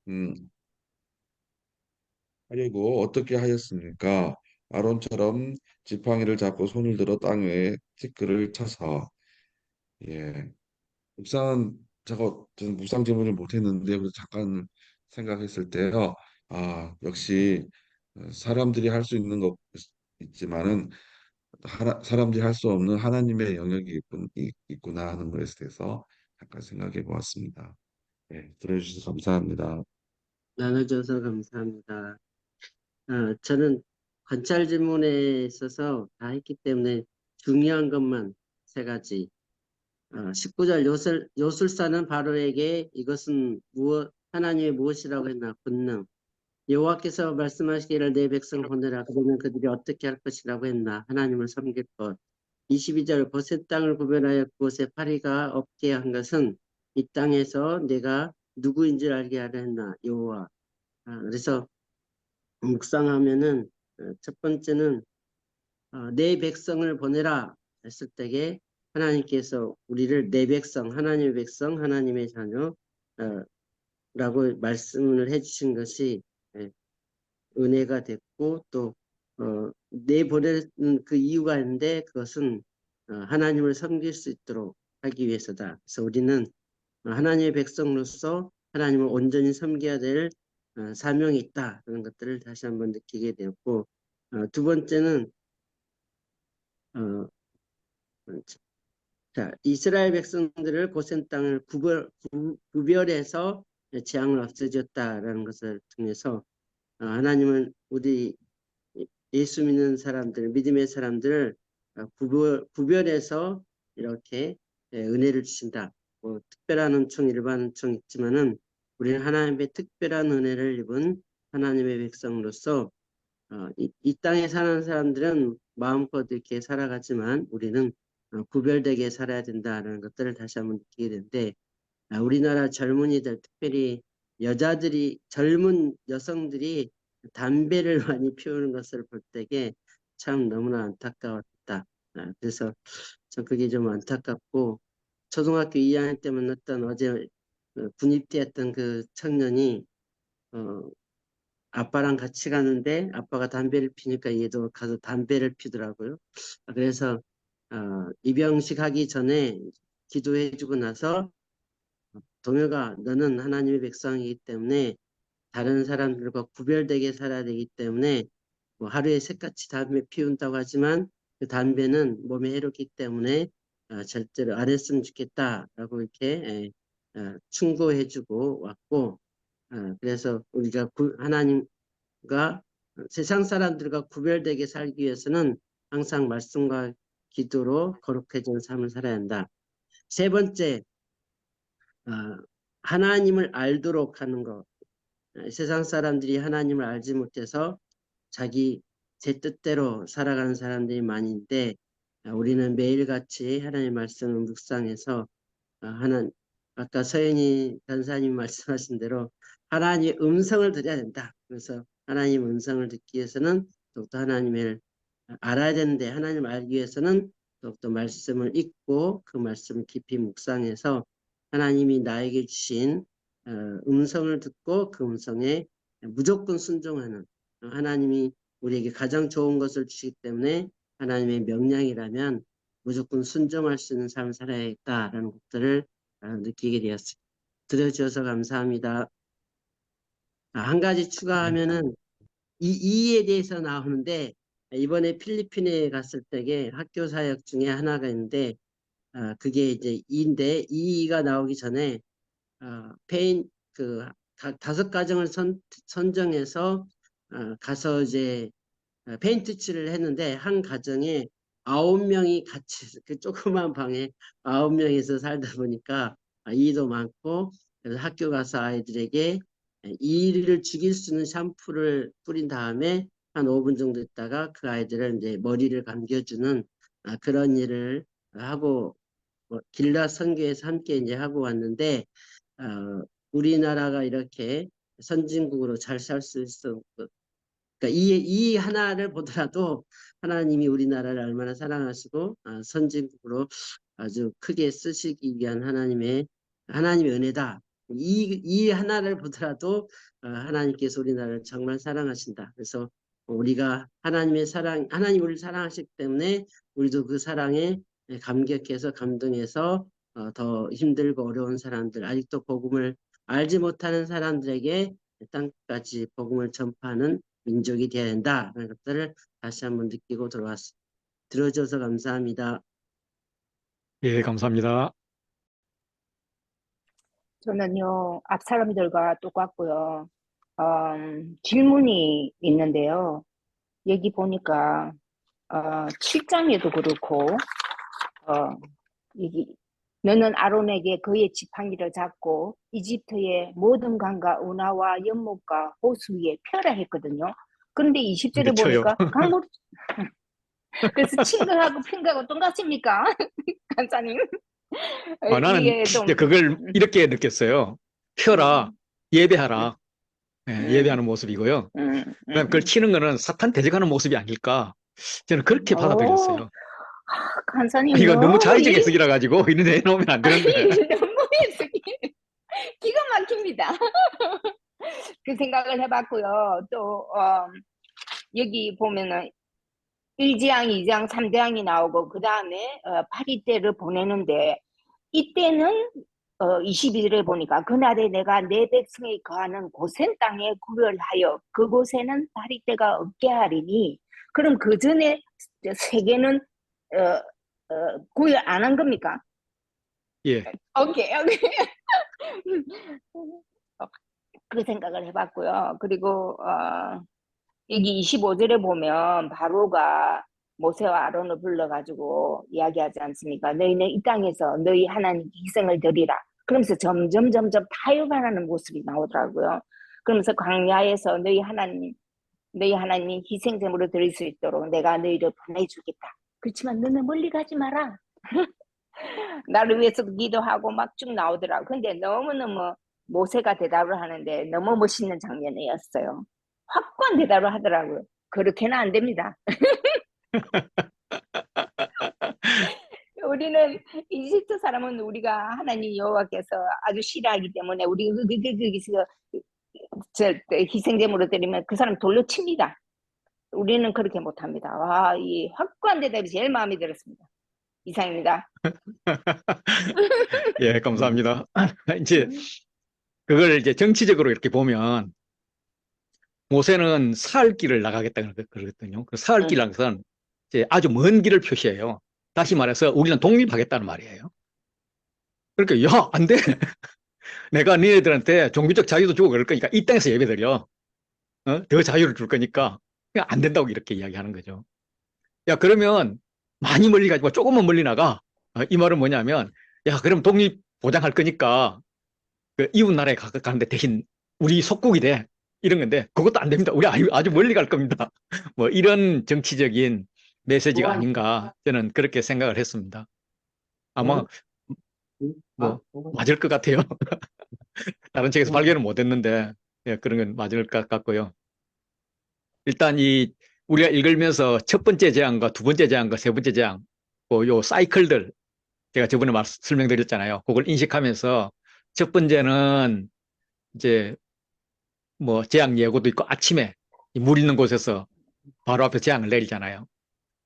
음, 하려고 어떻게 하였습니까? 아론처럼 지팡이를 잡고 손을 들어 땅 위에 티끌을 쳐서 예. 묵상은 저는 묵상 질문을 못했는데 그래서 잠깐 생각했을 때요. 역시 사람들이 할 수 있는 것 있지만은 사람들이 할 수 없는 하나님의 영역이 있구나 하는 것에 대해서 잠깐 생각해 보았습니다. 네, 들어주셔서 감사합니다. 나눠줘서 감사합니다. 저는 관찰 질문에 있어서 다 했기 때문에 중요한 것만 세 가지. 19절 요술사는 바로에게 이것은 하나님의 무엇이라고 했나? 권능. 여호와께서 말씀하시기를 내 백성을 보내라. 그러면 그들이 어떻게 할 것이라고 했나? 하나님을 섬길 것. 22절 고센 땅을 구별하여 그곳에 파리가 없게 한 것은 이 땅에서 내가 누구인 줄 알게 하려 했나? 여호와. 그래서 묵상하면은 첫 번째는 내 백성을 보내라 했을 때에 하나님께서 우리를 내 백성, 하나님의 백성, 하나님의 자녀 라고 말씀을 해주신 것이 예, 은혜가 됐고 또 내보내는 그 이유가 있는데 그것은 하나님을 섬길 수 있도록 하기 위해서다. 그래서 우리는 하나님의 백성으로서 하나님을 온전히 섬겨야 될 사명이 있다. 그런 것들을 다시 한번 느끼게 되었고 두 번째는 어, 자, 이스라엘 백성들을 고센 땅을 구별해서 재앙을 없애줬다라는 것을 통해서 하나님은 우리 예수 믿는 사람들, 믿음의 사람들을 구별해서 이렇게 은혜를 주신다. 뭐, 특별한 은총, 일반 은총 있지만은 우리는 하나님의 특별한 은혜를 입은 하나님의 백성으로서 이 땅에 사는 사람들은 마음껏 이렇게 살아가지만 우리는 구별되게 살아야 된다는 것들을 다시 한번 느끼게 되는데 우리나라 젊은이들 특별히 여자들이 젊은 여성들이 담배를 많이 피우는 것을 볼 때에 참 너무나 안타까웠다. 그래서 전 그게 좀 안타깝고 초등학교 2학년 때 만났던 어제 군입대했던 그 청년이 아빠랑 같이 가는데 아빠가 담배를 피니까 얘도 가서 담배를 피더라고요. 그래서 입영식 하기 전에 기도해주고 나서 동혁아 너는 하나님의 백성이기 때문에 다른 사람들과 구별되게 살아야 되기 때문에 뭐 하루에 새같이 담배 피운다고 하지만 그 담배는 몸에 해롭기 때문에 절대로 안 했으면 좋겠다라고 이렇게 충고해주고 왔고 그래서 우리가 하나님과 세상 사람들과 구별되게 살기 위해서는 항상 말씀과 기도로 거룩해진 삶을 살아야 한다. 세 번째, 하나님을 알도록 하는 것. 세상 사람들이 하나님을 알지 못해서 자기 제 뜻대로 살아가는 사람들이 많은데 우리는 매일같이 하나님의 말씀을 묵상해서 아까 서연이 간사님 말씀하신 대로 하나님의 음성을 들어야 된다. 그래서 하나님의 음성을 듣기 위해서는 더욱더 하나님을 알아야 되는데 하나님을 알기 위해서는 더욱더 말씀을 읽고 그 말씀을 깊이 묵상해서 하나님이 나에게 주신 음성을 듣고 그 음성에 무조건 순종하는 하나님이 우리에게 가장 좋은 것을 주시기 때문에 하나님의 명령이라면 무조건 순종할 수 있는 삶을 살아야겠다라는 것들을 느끼게 되었습니다. 들어주셔서 감사합니다. 한 가지 추가하면은 이에 대해서 나오는데 이번에 필리핀에 갔을 때에 학교 사역 중에 하나가 있는데 그게 이제 이인데 이가 나오기 전에 다섯 가정을 선정해서 가서 이제 페인트 칠을 했는데 한 가정에 9명이 같이 그 조그만 방에 9명이서 살다 보니까 이도 많고 그래서 학교 가서 아이들에게 이를 죽일 수 있는 샴푸를 뿌린 다음에 한 5분 정도 있다가 그 아이들을 이제 머리를 감겨주는 그런 일을 하고 길라 선교에서 함께 이제 하고 왔는데 우리나라가 이렇게 선진국으로 잘 살 수 있어. 그러니까 이 하나를 보더라도 하나님이 우리나라를 얼마나 사랑하시고 선진국으로 아주 크게 쓰시기 위한 하나님의 은혜다. 이 하나를 보더라도 하나님께서 우리나라를 정말 사랑하신다. 그래서 우리가 하나님의 사랑, 하나님 우리를 사랑하시기 때문에 우리도 그 사랑에 감격해서 감동해서 더 힘들고 어려운 사람들, 아직도 복음을 알지 못하는 사람들에게 땅까지 복음을 전파하는 민족이 되어야 된다는 것들을 다시 한번 느끼고 들어왔습니다. 들어줘서 감사합니다. 예, 감사합니다. 저는요, 앞 사람들과 똑같고요. 질문이 있는데요. 여기 보니까 7장에도 그렇고 너는 아론에게 그의 지팡이를 잡고 이집트의 모든 강과 운하와 연못과 호수 위에 펴라 했거든요. 그런데 20절에 근데 쳐요. 보니까 강물 그래서 친 거하고 핀 거하고 똑같습니까? 간사님. 나는 이게 좀 이제 그걸 이렇게 느꼈어요. 펴라, 예배하라. 예배하는 모습이고요. 그다음 그걸 치는 거는 사탄 대적하는 모습이 아닐까. 저는 그렇게 오, 받아들였어요. 간사님 이거 너무 너무 자의적 해석이라 가지고 이런 데 해놓으면 안 되는데. 너무 해석이 기가 막힙니다. 그 생각을 해봤고요. 또 여기 보면은 1지향, 2지향, 3지향이 나오고 그 다음에 파리떼를 보내는데 이때는 22절에 보니까 그날에 내가 내 백성이 거하는 고센 땅에 구별하여 그곳에는 파리떼가 없게 하리니 그럼 그 전에 세계는 구별 안 한 겁니까? 예. 오케이. 그 생각을 해봤고요. 그리고 여기 25절에 보면 바로가 모세와 아론을 불러가지고 이야기하지 않습니까? 너희는 이 땅에서 너희 하나님께 희생을 드리라. 그러면서 점점 타협하는 모습이 나오더라고요. 그러면서 광야에서 너희 하나님 희생제물을 드릴 수 있도록 내가 너희를 보내주겠다. 그렇지만 너는 멀리 가지 마라. 나를 위해서도 기도하고 막 쭉 나오더라고. 근데 너무너무 모세가 대답을 하는데 너무 멋있는 장면이었어요. 확고한 대답을 하더라고요. 그렇게는 안 됩니다. 우리는 이집트 사람은 우리가 하나님 여호와께서 아주 싫어하기 때문에 우리 거기서 희생제물을 드리면 그 사람 돌로 칩니다. 우리는 그렇게 못합니다. 와, 이 확고한 대답이 제일 마음에 들었습니다. 이상입니다. 예, 감사합니다. 이제 그걸 이제 정치적으로 이렇게 보면 모세는 사흘 길을 나가겠다 그러거든요. 그 사흘 길이라는 것은 이제 아주 먼 길을 표시해요. 다시 말해서 우리는 독립하겠다는 말이에요. 그러니까 야, 안 돼. 내가 너희들한테 종교적 자유도 주고 그럴 거니까 이 땅에서 예배드려. 더 자유를 줄 거니까 그냥 안 된다고 이렇게 이야기하는 거죠. 야, 그러면 많이 멀리 가지 마. 조금만 멀리 나가. 이 말은 뭐냐면 야, 그럼 독립 보장할 거니까 그 이웃 나라에 가는데 대신 우리 속국이 돼. 이런 건데 그것도 안 됩니다. 우리 아주 멀리 갈 겁니다. 뭐 이런 정치적인 메시지가 아닌가 저는 그렇게 생각을 했습니다. 아마 뭐 맞을 것 같아요. 다른 책에서 발견을 못 했는데 예, 그런 건 맞을 것 같고요. 일단 우리가 읽으면서 첫 번째 재앙과 두 번째 재앙과 세 번째 재앙 요 사이클들 제가 저번에 설명드렸잖아요. 그걸 인식하면서 첫 번째는 이제 뭐 재앙 예고도 있고 아침에 물 있는 곳에서 바로 앞에 재앙을 내리잖아요.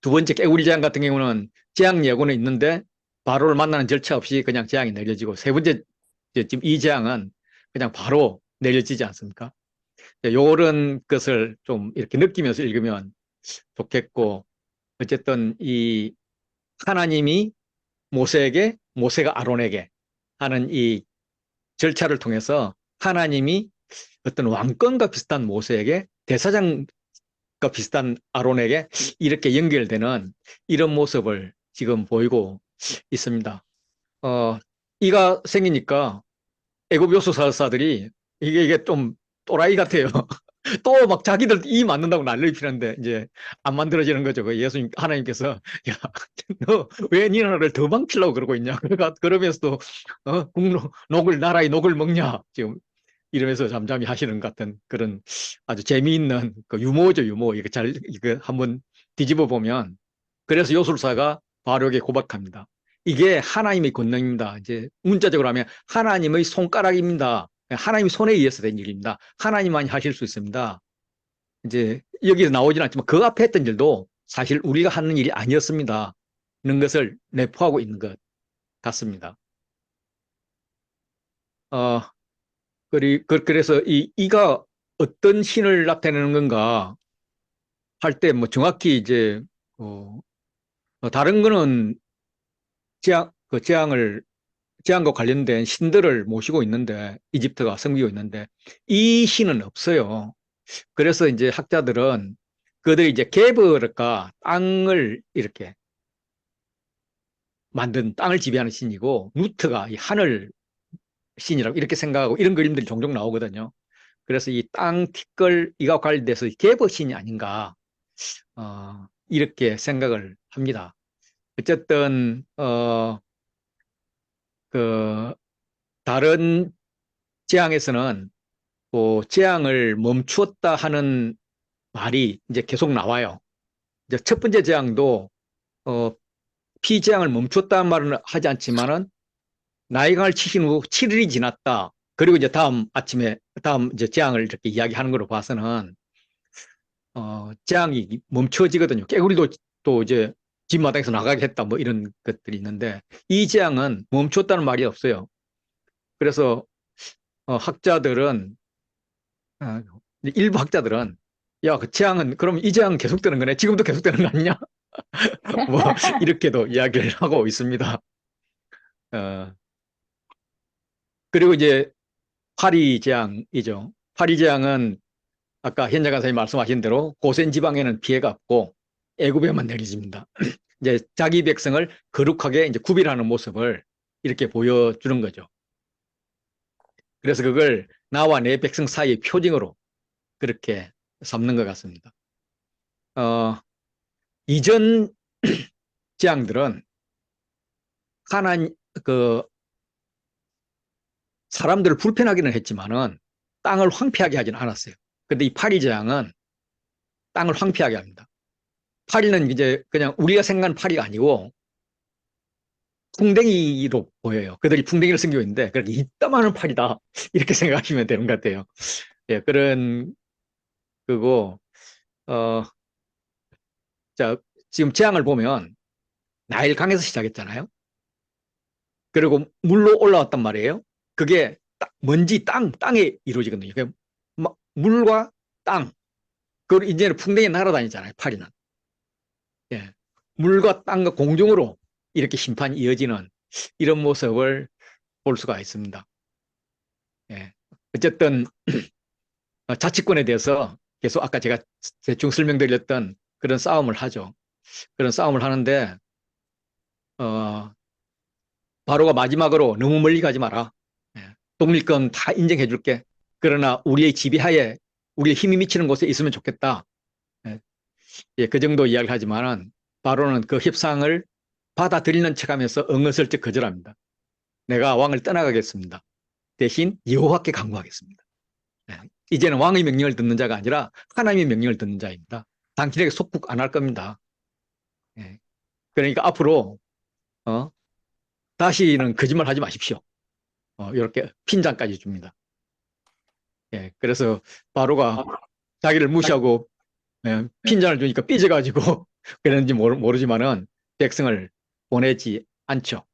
두 번째 깨구리 재앙 같은 경우는 재앙 예고는 있는데 바로를 만나는 절차 없이 그냥 재앙이 내려지고 세 번째 지금 이 재앙은 그냥 바로 내려지지 않습니까? 이런 것을 좀 이렇게 느끼면서 읽으면 좋겠고 어쨌든 이 하나님이 모세에게 모세가 아론에게 하는 이 절차를 통해서 하나님이 어떤 왕권과 비슷한 모세에게 대사장과 비슷한 아론에게 이렇게 연결되는 이런 모습을 지금 보이고 있습니다. 이가 생기니까 애굽 요소사들이 이게 좀 또라이 같아요. 또 막 자기들 이 만든다고 난리를 피는데 이제 안 만들어지는 거죠. 그 예수님 하나님께서 야, 너 왜 네 나라를 더 망치려고 그러고 있냐? 그러면서도 녹을 나라의 녹을 먹냐? 지금 이러면서 잠잠히 하시는 것 같은 그런 아주 재미있는 그 유머죠, 유머. 이거 한번 뒤집어 보면 그래서 요술사가 바로에게 고백합니다. 이게 하나님의 권능입니다. 이제 문자적으로 하면 하나님의 손가락입니다. 하나님의 손에 의해서 된 일입니다. 하나님만이 하실 수 있습니다. 이제 여기서 나오진 않지만 그 앞에 했던 일도 사실 우리가 하는 일이 아니었습니다. 이런 것을 내포하고 있는 것 같습니다. 그래서 이가 어떤 신을 나타내는 건가 할 때 뭐 정확히 이제 다른 거는 재앙과 관련된 신들을 모시고 있는데 이집트가 섬기고 있는데 이 신은 없어요. 그래서 이제 학자들은 그들이 이제 게브르가 땅을 이렇게 만든 땅을 지배하는 신이고 누트가 이 하늘 신이라고 이렇게 생각하고 이런 그림들이 종종 나오거든요. 그래서 이 땅 티끌 이가 관련돼서 게브 신이 아닌가 이렇게 생각을 합니다. 어쨌든 그 다른 재앙에서는 재앙을 멈추었다 하는 말이 이제 계속 나와요. 이제 첫 번째 재앙도 피재앙을 멈췄다는 말은 하지 않지만은 나이강을 치신 후 7일이 지났다. 그리고 이제 다음 이제 재앙을 이렇게 이야기하는 걸로 봐서는 재앙이 멈춰지거든요. 깨구리도 또 이제 집마당에서 나가게 했다 뭐 이런 것들이 있는데 이 재앙은 멈췄다는 말이 없어요. 그래서 학자들은 일부 학자들은 야, 그 재앙은 그럼 이 재앙은 계속되는 거네. 지금도 계속되는 거 아니냐? 뭐 이렇게도 이야기를 하고 있습니다. 그리고 이제 파리재앙이죠. 파리재앙은 아까 현장 간사님 말씀하신 대로 고센 지방에는 피해가 없고 애굽에만 내려집니다. 이제 자기 백성을 거룩하게 이제 구별하는 모습을 이렇게 보여주는 거죠. 그래서 그걸 나와 내 백성 사이의 표징으로 그렇게 삼는 것 같습니다. 이전 재앙들은 사람들을 불편하기는 했지만은 땅을 황폐하게 하지는 않았어요. 근데 이 파리 재앙은 땅을 황폐하게 합니다. 파리는 이제 그냥 우리가 생각하는 파리가 아니고 풍뎅이로 보여요. 그들이 풍뎅이를 숨기고 있는데 그렇게 이따만한 파리다 이렇게 생각하시면 되는 것 같아요. 예, 그런 거고 자, 지금 재앙을 보면 나일강에서 시작했잖아요. 그리고 물로 올라왔단 말이에요. 그게 먼지 땅에 이루어지거든요. 물과 땅. 그리고 이제는 풍뎅이 날아다니잖아요. 파리는. 예. 물과 땅과 공중으로 이렇게 심판이 이어지는 이런 모습을 볼 수가 있습니다. 예. 어쨌든 자치권에 대해서 계속 아까 제가 대충 설명드렸던 그런 싸움을 하죠. 그런 싸움을 하는데 바로가 마지막으로 너무 멀리 가지 마라. 예. 독립권 다 인정해 줄게. 그러나 우리의 지배하에 우리의 힘이 미치는 곳에 있으면 좋겠다. 예. 예, 그 정도 이야기를 하지만은 바로는 그 협상을 받아들이는 척하면서 은근슬쩍 거절합니다. 내가 왕을 떠나가겠습니다. 대신 여호와께 간구하겠습니다. 예. 이제는 왕의 명령을 듣는 자가 아니라 하나님의 명령을 듣는 자입니다. 당신에게 속국 안 할 겁니다. 예. 그러니까 앞으로 다시는 거짓말 하지 마십시오. 이렇게 핀잔까지 줍니다. 예, 그래서 바로가 자기를 무시하고 핀잔을 주니까 삐져가지고 그랬는지 모르지만은 백성을 보내지 않죠.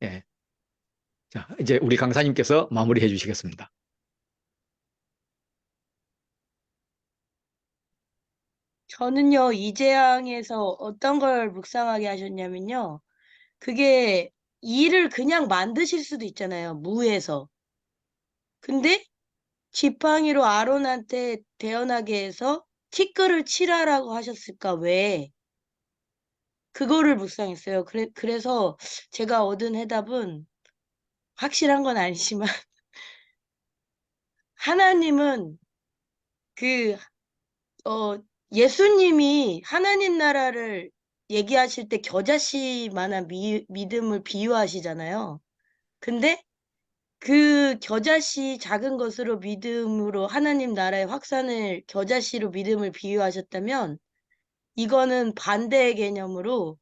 예. 자, 이제 우리 강사님께서 마무리해 주시겠습니다. 저는요, 이 재앙에서 어떤 걸 묵상하게 하셨냐면요. 그게 일을 그냥 만드실 수도 있잖아요. 무에서. 근데 지팡이로 아론한테 태어나게 해서 티끌을 칠하라고 하셨을까? 왜? 그거를 묵상했어요. 그래서 제가 얻은 해답은 확실한 건 아니지만 하나님은 예수님이 하나님 나라를 얘기하실 때 겨자씨만한 믿음을 비유하시잖아요. 근데 그 겨자씨 작은 것으로 믿음으로 하나님 나라의 확산을 겨자씨로 믿음을 비유하셨다면 이거는 반대의 개념으로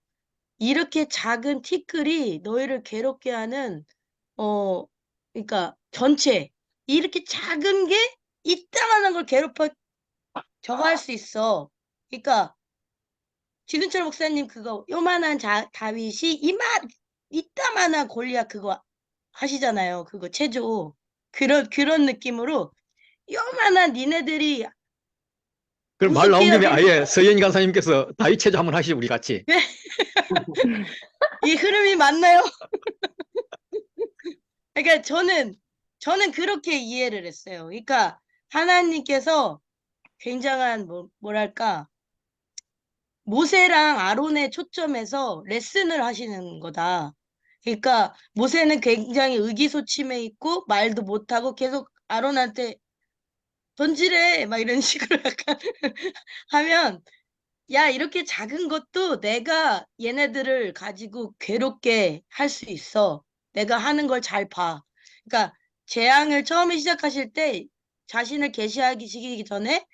이렇게 작은 티끌이 너희를 괴롭게 하는 그러니까 전체 이렇게 작은 게 이따만한 걸 괴롭혀 저거 할 수 있어. 그러니까 지근철 목사님 그거 요만한 다윗이 이따만한 골리앗 그거 하시잖아요. 그거 체조. 그런 느낌으로 요만한 니네들이 그럼 말 나온 김에 우습게 아예 서현희 강사님께서 다윗 체조 한번 하시죠, 우리 같이. 이 흐름이 맞나요? 그러니까 저는 그렇게 이해를 했어요. 그러니까 하나님께서 굉장한 뭐랄까 모세랑 아론의 초점에서 레슨을 하시는 거다. 그러니까 모세는 굉장히 의기소침해 있고 말도 못하고 계속 아론한테 던지래 막 이런 식으로 약간 하면 야 이렇게 작은 것도 내가 얘네들을 가지고 괴롭게 할 수 있어. 내가 하는 걸 잘 봐. 그러니까 재앙을 처음에 시작하실 때 자신을 계시하기 전에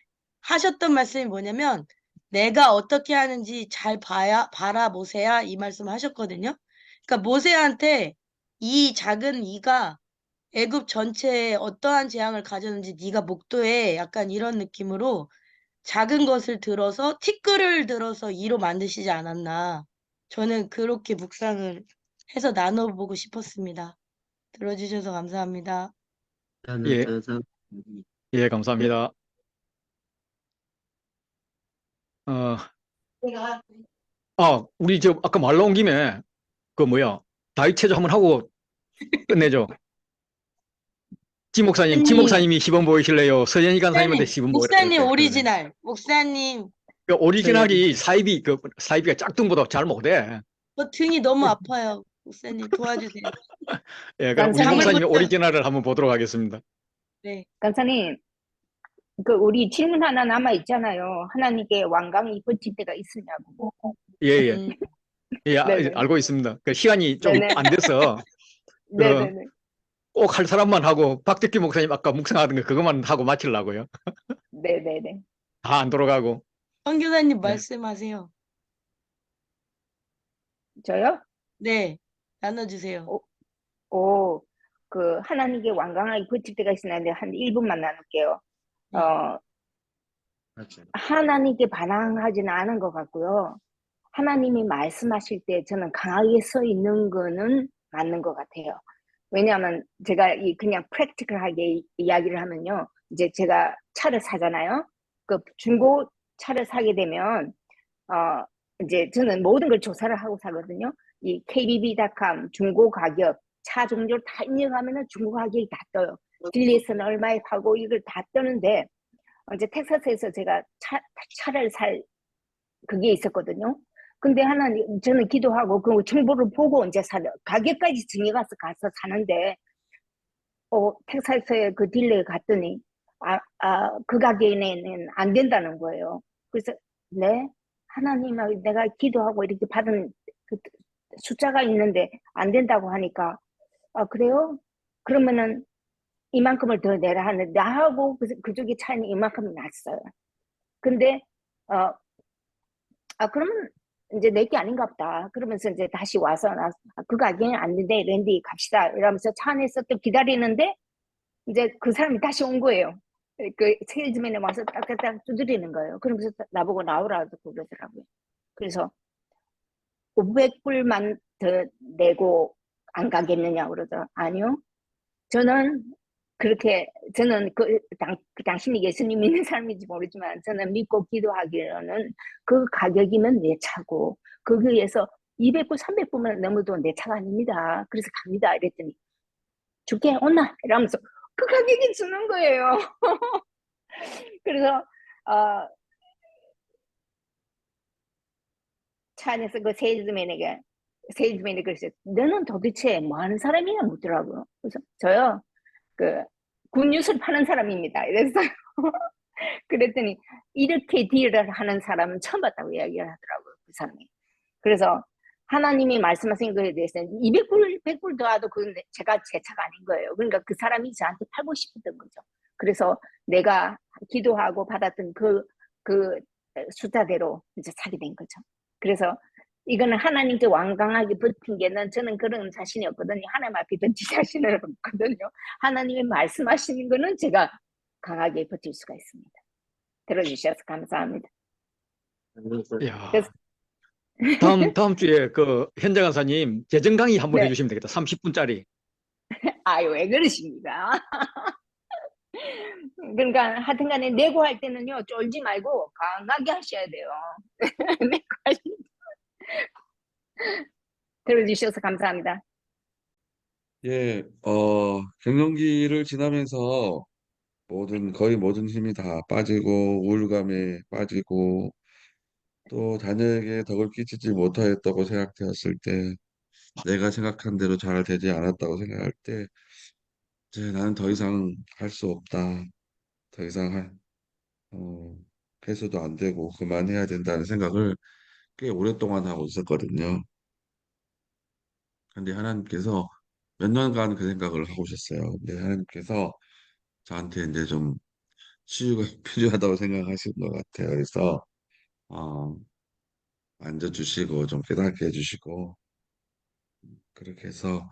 하셨던 말씀이 뭐냐면 내가 어떻게 하는지 잘 바라보세요. 이 말씀 하셨거든요. 그러니까 모세한테 이 작은 이가 애굽 전체에 어떠한 재앙을 가졌는지 네가 목도해. 약간 이런 느낌으로 작은 것을 들어서 티끌을 들어서 이로 만드시지 않았나. 저는 그렇게 묵상을 해서 나눠보고 싶었습니다. 들어주셔서 감사합니다. 저는 예, 저서 예, 감사합니다. 어, 우리 아까 말 나온 김에 그 뭐야 다윗 체조 한번 하고 끝내죠. 지 목사님, 목사님이 시범 보이실래요? 서jen이 간사님한테 시범 목사님 보이래. 오리지널. 목사님, 그 저요. 오리지널이 사이비가 짝퉁보다 잘 못해. 저 등이 너무 아파요. 목사님 도와주세요. 예, 그럼 우리 간사님, 목사님이 잠을부터. 오리지널을 한번 보도록 하겠습니다. 네. 간사님, 그 우리 질문 하나 남아 있잖아요. 하나님께 왕강이 버틸 때가 있으냐고. 예, 예, 음, 예, 네네. 알고 있습니다. 그 시간이 좀 네네. 안 돼서 그 네네네. 꼭 할 사람만 하고 박덕기 목사님 아까 묵상하던 거 그것만 하고 마치려고요. 네네네. 다 안 돌아가고. 황교사님 네. 말씀하세요. 저요? 네. 나눠주세요. 오, 그 하나님께 완강하게 버틸 때가 있으는데 한 1분만 나눌게요. 네. 그렇죠. 하나님께 반항하지는 않은 것 같고요. 하나님이 말씀하실 때 저는 강하게 서 있는 거는 맞는 것 같아요. 왜냐하면 제가 그냥 프랙티컬하게 이야기를 하면요. 이제 제가 차를 사잖아요. 그 중고 차를 사게 되면 이제 저는 모든 걸 조사를 하고 사거든요. 이 kbb.com 중고 가격, 차 종류를 다 입력하면은 중고 가격이 다 떠요. 딜리에서는 얼마에 파고 이걸 다 뜨는데 이제 텍사스에서 제가 차를 살 그게 있었거든요. 근데 저는 기도하고 그 정보를 보고 이제 가격까지 가서 사는데 텍사스에 그 딜러에 갔더니 그 가격에는 안 된다는 거예요. 그래서 네, 하나님아 내가 기도하고 이렇게 받은 그 숫자가 있는데 안 된다고 하니까 그래요? 그러면은 이만큼을 더 내라 하는데 나하고 그쪽에 차이는 이만큼이 났어요. 근데 그러면 이제 내 게 아닌가 보다. 그러면서 이제 다시 와서 그 가격은 안 된대. 랜디 갑시다. 이러면서 차 안에서 또 기다리는데 이제 그 사람이 다시 온 거예요. 그 세일즈맨이 와서 딱딱딱 두드리는 거예요. 그러면서 나보고 나오라고 그러더라고요. 그래서 500불만 더 내고 안 가겠느냐 그러더라고요. 아니요. 저는 당신이 예수님 믿는 사람인지 모르지만 저는 믿고 기도하기로는 그 가격이면 내 차고 거기에서 200불, 300불만 넘어도 내 차가 아닙니다. 그래서 갑니다. 이랬더니 줄게 온나 이러면서 그 가격이 주는 거예요. 그래서 차 안에서 그 세일즈맨이 그랬어요. 너는 도대체 뭐 하는 사람이냐 묻더라고요. 그래서 저요 그 굿뉴스를 파는 사람입니다. 이랬어요. 그랬더니 이렇게 딜을 하는 사람은 처음 봤다고 이야기를 하더라고요. 그 사람이. 그래서 하나님이 말씀하신 거에 대해서는 200불, 100불 더하도 그건 제 차가 아닌 거예요. 그러니까 그 사람이 저한테 팔고 싶었던 거죠. 그래서 내가 기도하고 받았던 그 숫자대로 이제 사게 된 거죠. 그래서 이거는 하나님께 완강하게 버틴 게는 저는 그런 자신이 없거든요. 하나님 앞에 던질 자신은 없거든요. 하나님이 말씀하시는 거는 제가 강하게 버틸 수가 있습니다. 들어주셔서 감사합니다. 야, 그래서 다음 주에 그 현장 간사님 재정 강의 한번 네, 해주시면 되겠다. 30분짜리. 아유 왜 그러십니까? 그러니까 하여튼간에 내고 할 때는요 쫄지 말고 강하게 하셔야 돼요. 내고 하시 들어주셔서 감사합니다. 예, 갱년기를 지나면서 거의 모든 힘이 다 빠지고 우울감에 빠지고 또 자녀에게 덕을 끼치지 못하였다고 생각되었을 때 내가 생각한 대로 잘 되지 않았다고 생각할 때 이제 나는 더 이상 할 수 없다. 더 이상 해서도 안 되고 그만해야 된다는 생각을 꽤 오랫동안 하고 있었거든요. 근데 하나님께서 몇 년간 그 생각을 하고 오셨어요. 근데 하나님께서 저한테 이제 좀 치유가 필요하다고 생각하신 것 같아요. 그래서 어, 앉아주시고 좀 깨닫게 해주시고 그렇게 해서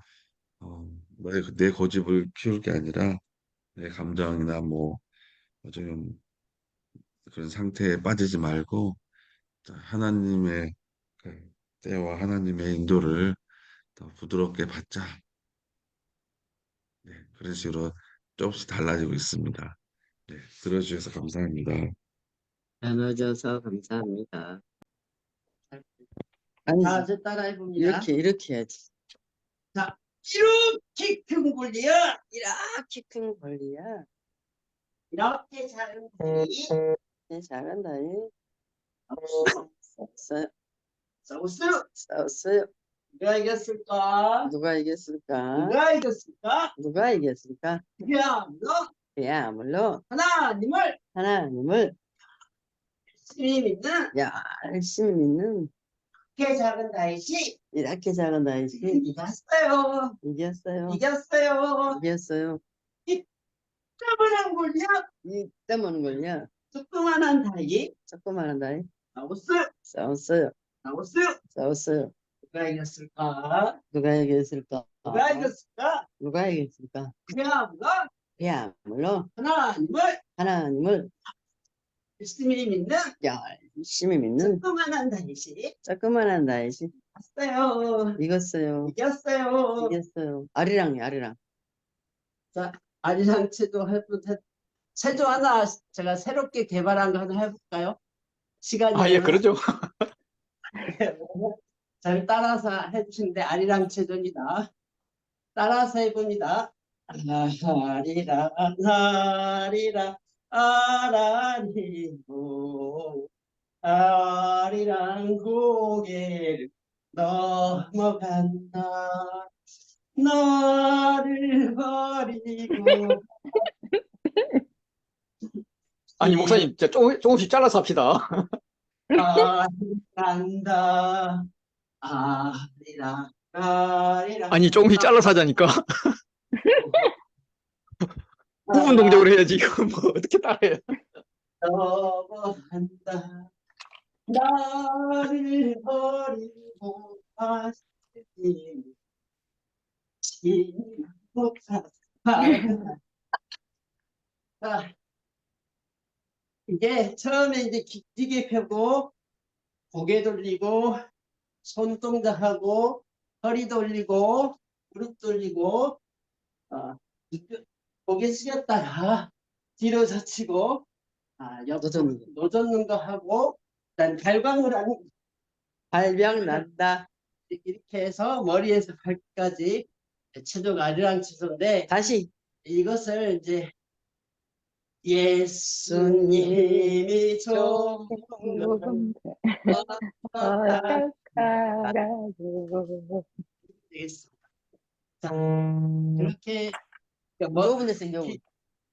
내 고집을 키울 게 아니라 내 감정이나 뭐 좀 그런 상태에 빠지지 말고 하나님의 그 때와 하나님의 인도를 더 부드럽게 받자. 네, 그런 식으로 조금씩 달라지고 있습니다. 네, 들어주셔서 감사합니다. 나눠줘서 감사합니다. 아니, 자, 저 따라해봅니다. 이렇게 해야지. 자, 이렇게 큰 권리야. 이렇게 큰 권리야. 이렇게 작은 권리. 네, 잘한다. 예. 싸웠어요. 싸웠어요. 싸웠어요. 누가 이겼을까? 누가 이겼을까? 누가 이겼을까? 누가 이겼을까? 그야말로 그야말로 하나님을 열심히 믿는 열심히 믿는 이렇게 작은 다윗이 이렇게 작은 다윗이 이겼어요. 이겼어요. 이겼어요. 이겼어요. 조그만 권리야. 이 때문에 걸려. 조그만한 다윗. 조그마한 다윗 싸웠어요. 싸웠어요. 싸웠어요. 싸웠어요. 누가 이겼을까? 누가 이겼을까? 누가 이겼을까? 누가 이겼을까? 그야말로 그야말로 하나님을 열심히 믿는 열심히 믿는 조그만한 다윗이 조그마한 다윗이 왔어요. 이겼어요. 이겼어요. 이겼어요. 아리랑이. 자, 아리랑 체조 체조 하나 제가 새롭게 개발한 거 하나 해볼까요? 시간이 아, 예, 되면 그러죠. 잘 따라서 해주시는데 아리랑 체조입니다. 따라서 해봅니다. 아리랑 아리랑 아라리고 아리랑 고개를 넘어간다. 너를 버리고 아니, 목사님, 조금씩 잘라서 합시다. 간다. 아리랑 아리랑 아니, 조금씩 잘라서 하자니까. 부분 동작으로 해야지. 이거 뭐 어떻게 따라해요? 넘어간다. 나를 버리고 가시니 자, 이게 처음에 이제 기지개 펴고 고개 돌리고 손동작하고 허리 돌리고 무릎 돌리고 고개 숙였다가 뒤로 젖히고 옆으로 노젓는 거 하고 그다음 발광을 하는 발병 난다. 이렇게 해서 머리에서 발끝까지 체조가 아리랑 체조인데 다시 이것을 이제 예수님이 좋은 되겠습니다. 자, 그렇게 뭐 부분에서 이제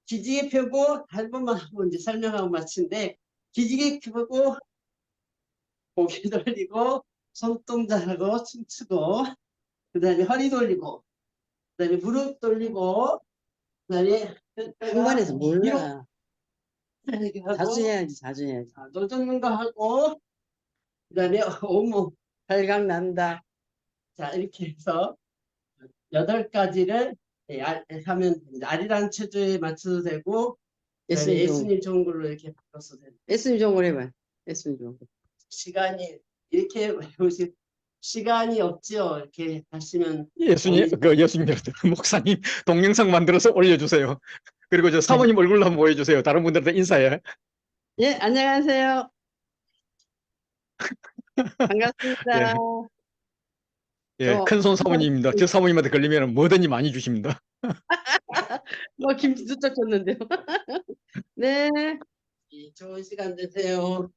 기지개 펴고 한 번만 하고 이제 설명하고 마치는데 기지개 펴고 고개 돌리고 손동작하고 춤추고 그다음에 허리 돌리고 그다음에 무릎 돌리고 그다음에 한 번에서 뒤로 몰라. 이렇게 하고 자주 해야지. 노젓는 거 하고 그다음에 온몸 발광 난다. 자 이렇게 해서 8가지를 하면 이제 아리랑 체조에 맞춰도 되고 그다음에 예수님 좋은 걸로 이렇게 바꿔서 되고 예수님 좋은 걸 해봐요. 예수님 좋은 거. 시간이 이렇게 해보시 시간이 없죠. 이렇게 하시면 예수님, 목사님 동영상 만들어서 올려주세요. 그리고 저 사모님 얼굴로 한번 보여주세요. 다른 분들한테 인사해. 예, 안녕하세요. 반갑습니다. 예, 큰손 사모님입니다. 저 사모님한테 걸리면 뭐든지 많이 주십니다. 김치 두짝 줬는데요. 네. 좋은 시간 되세요.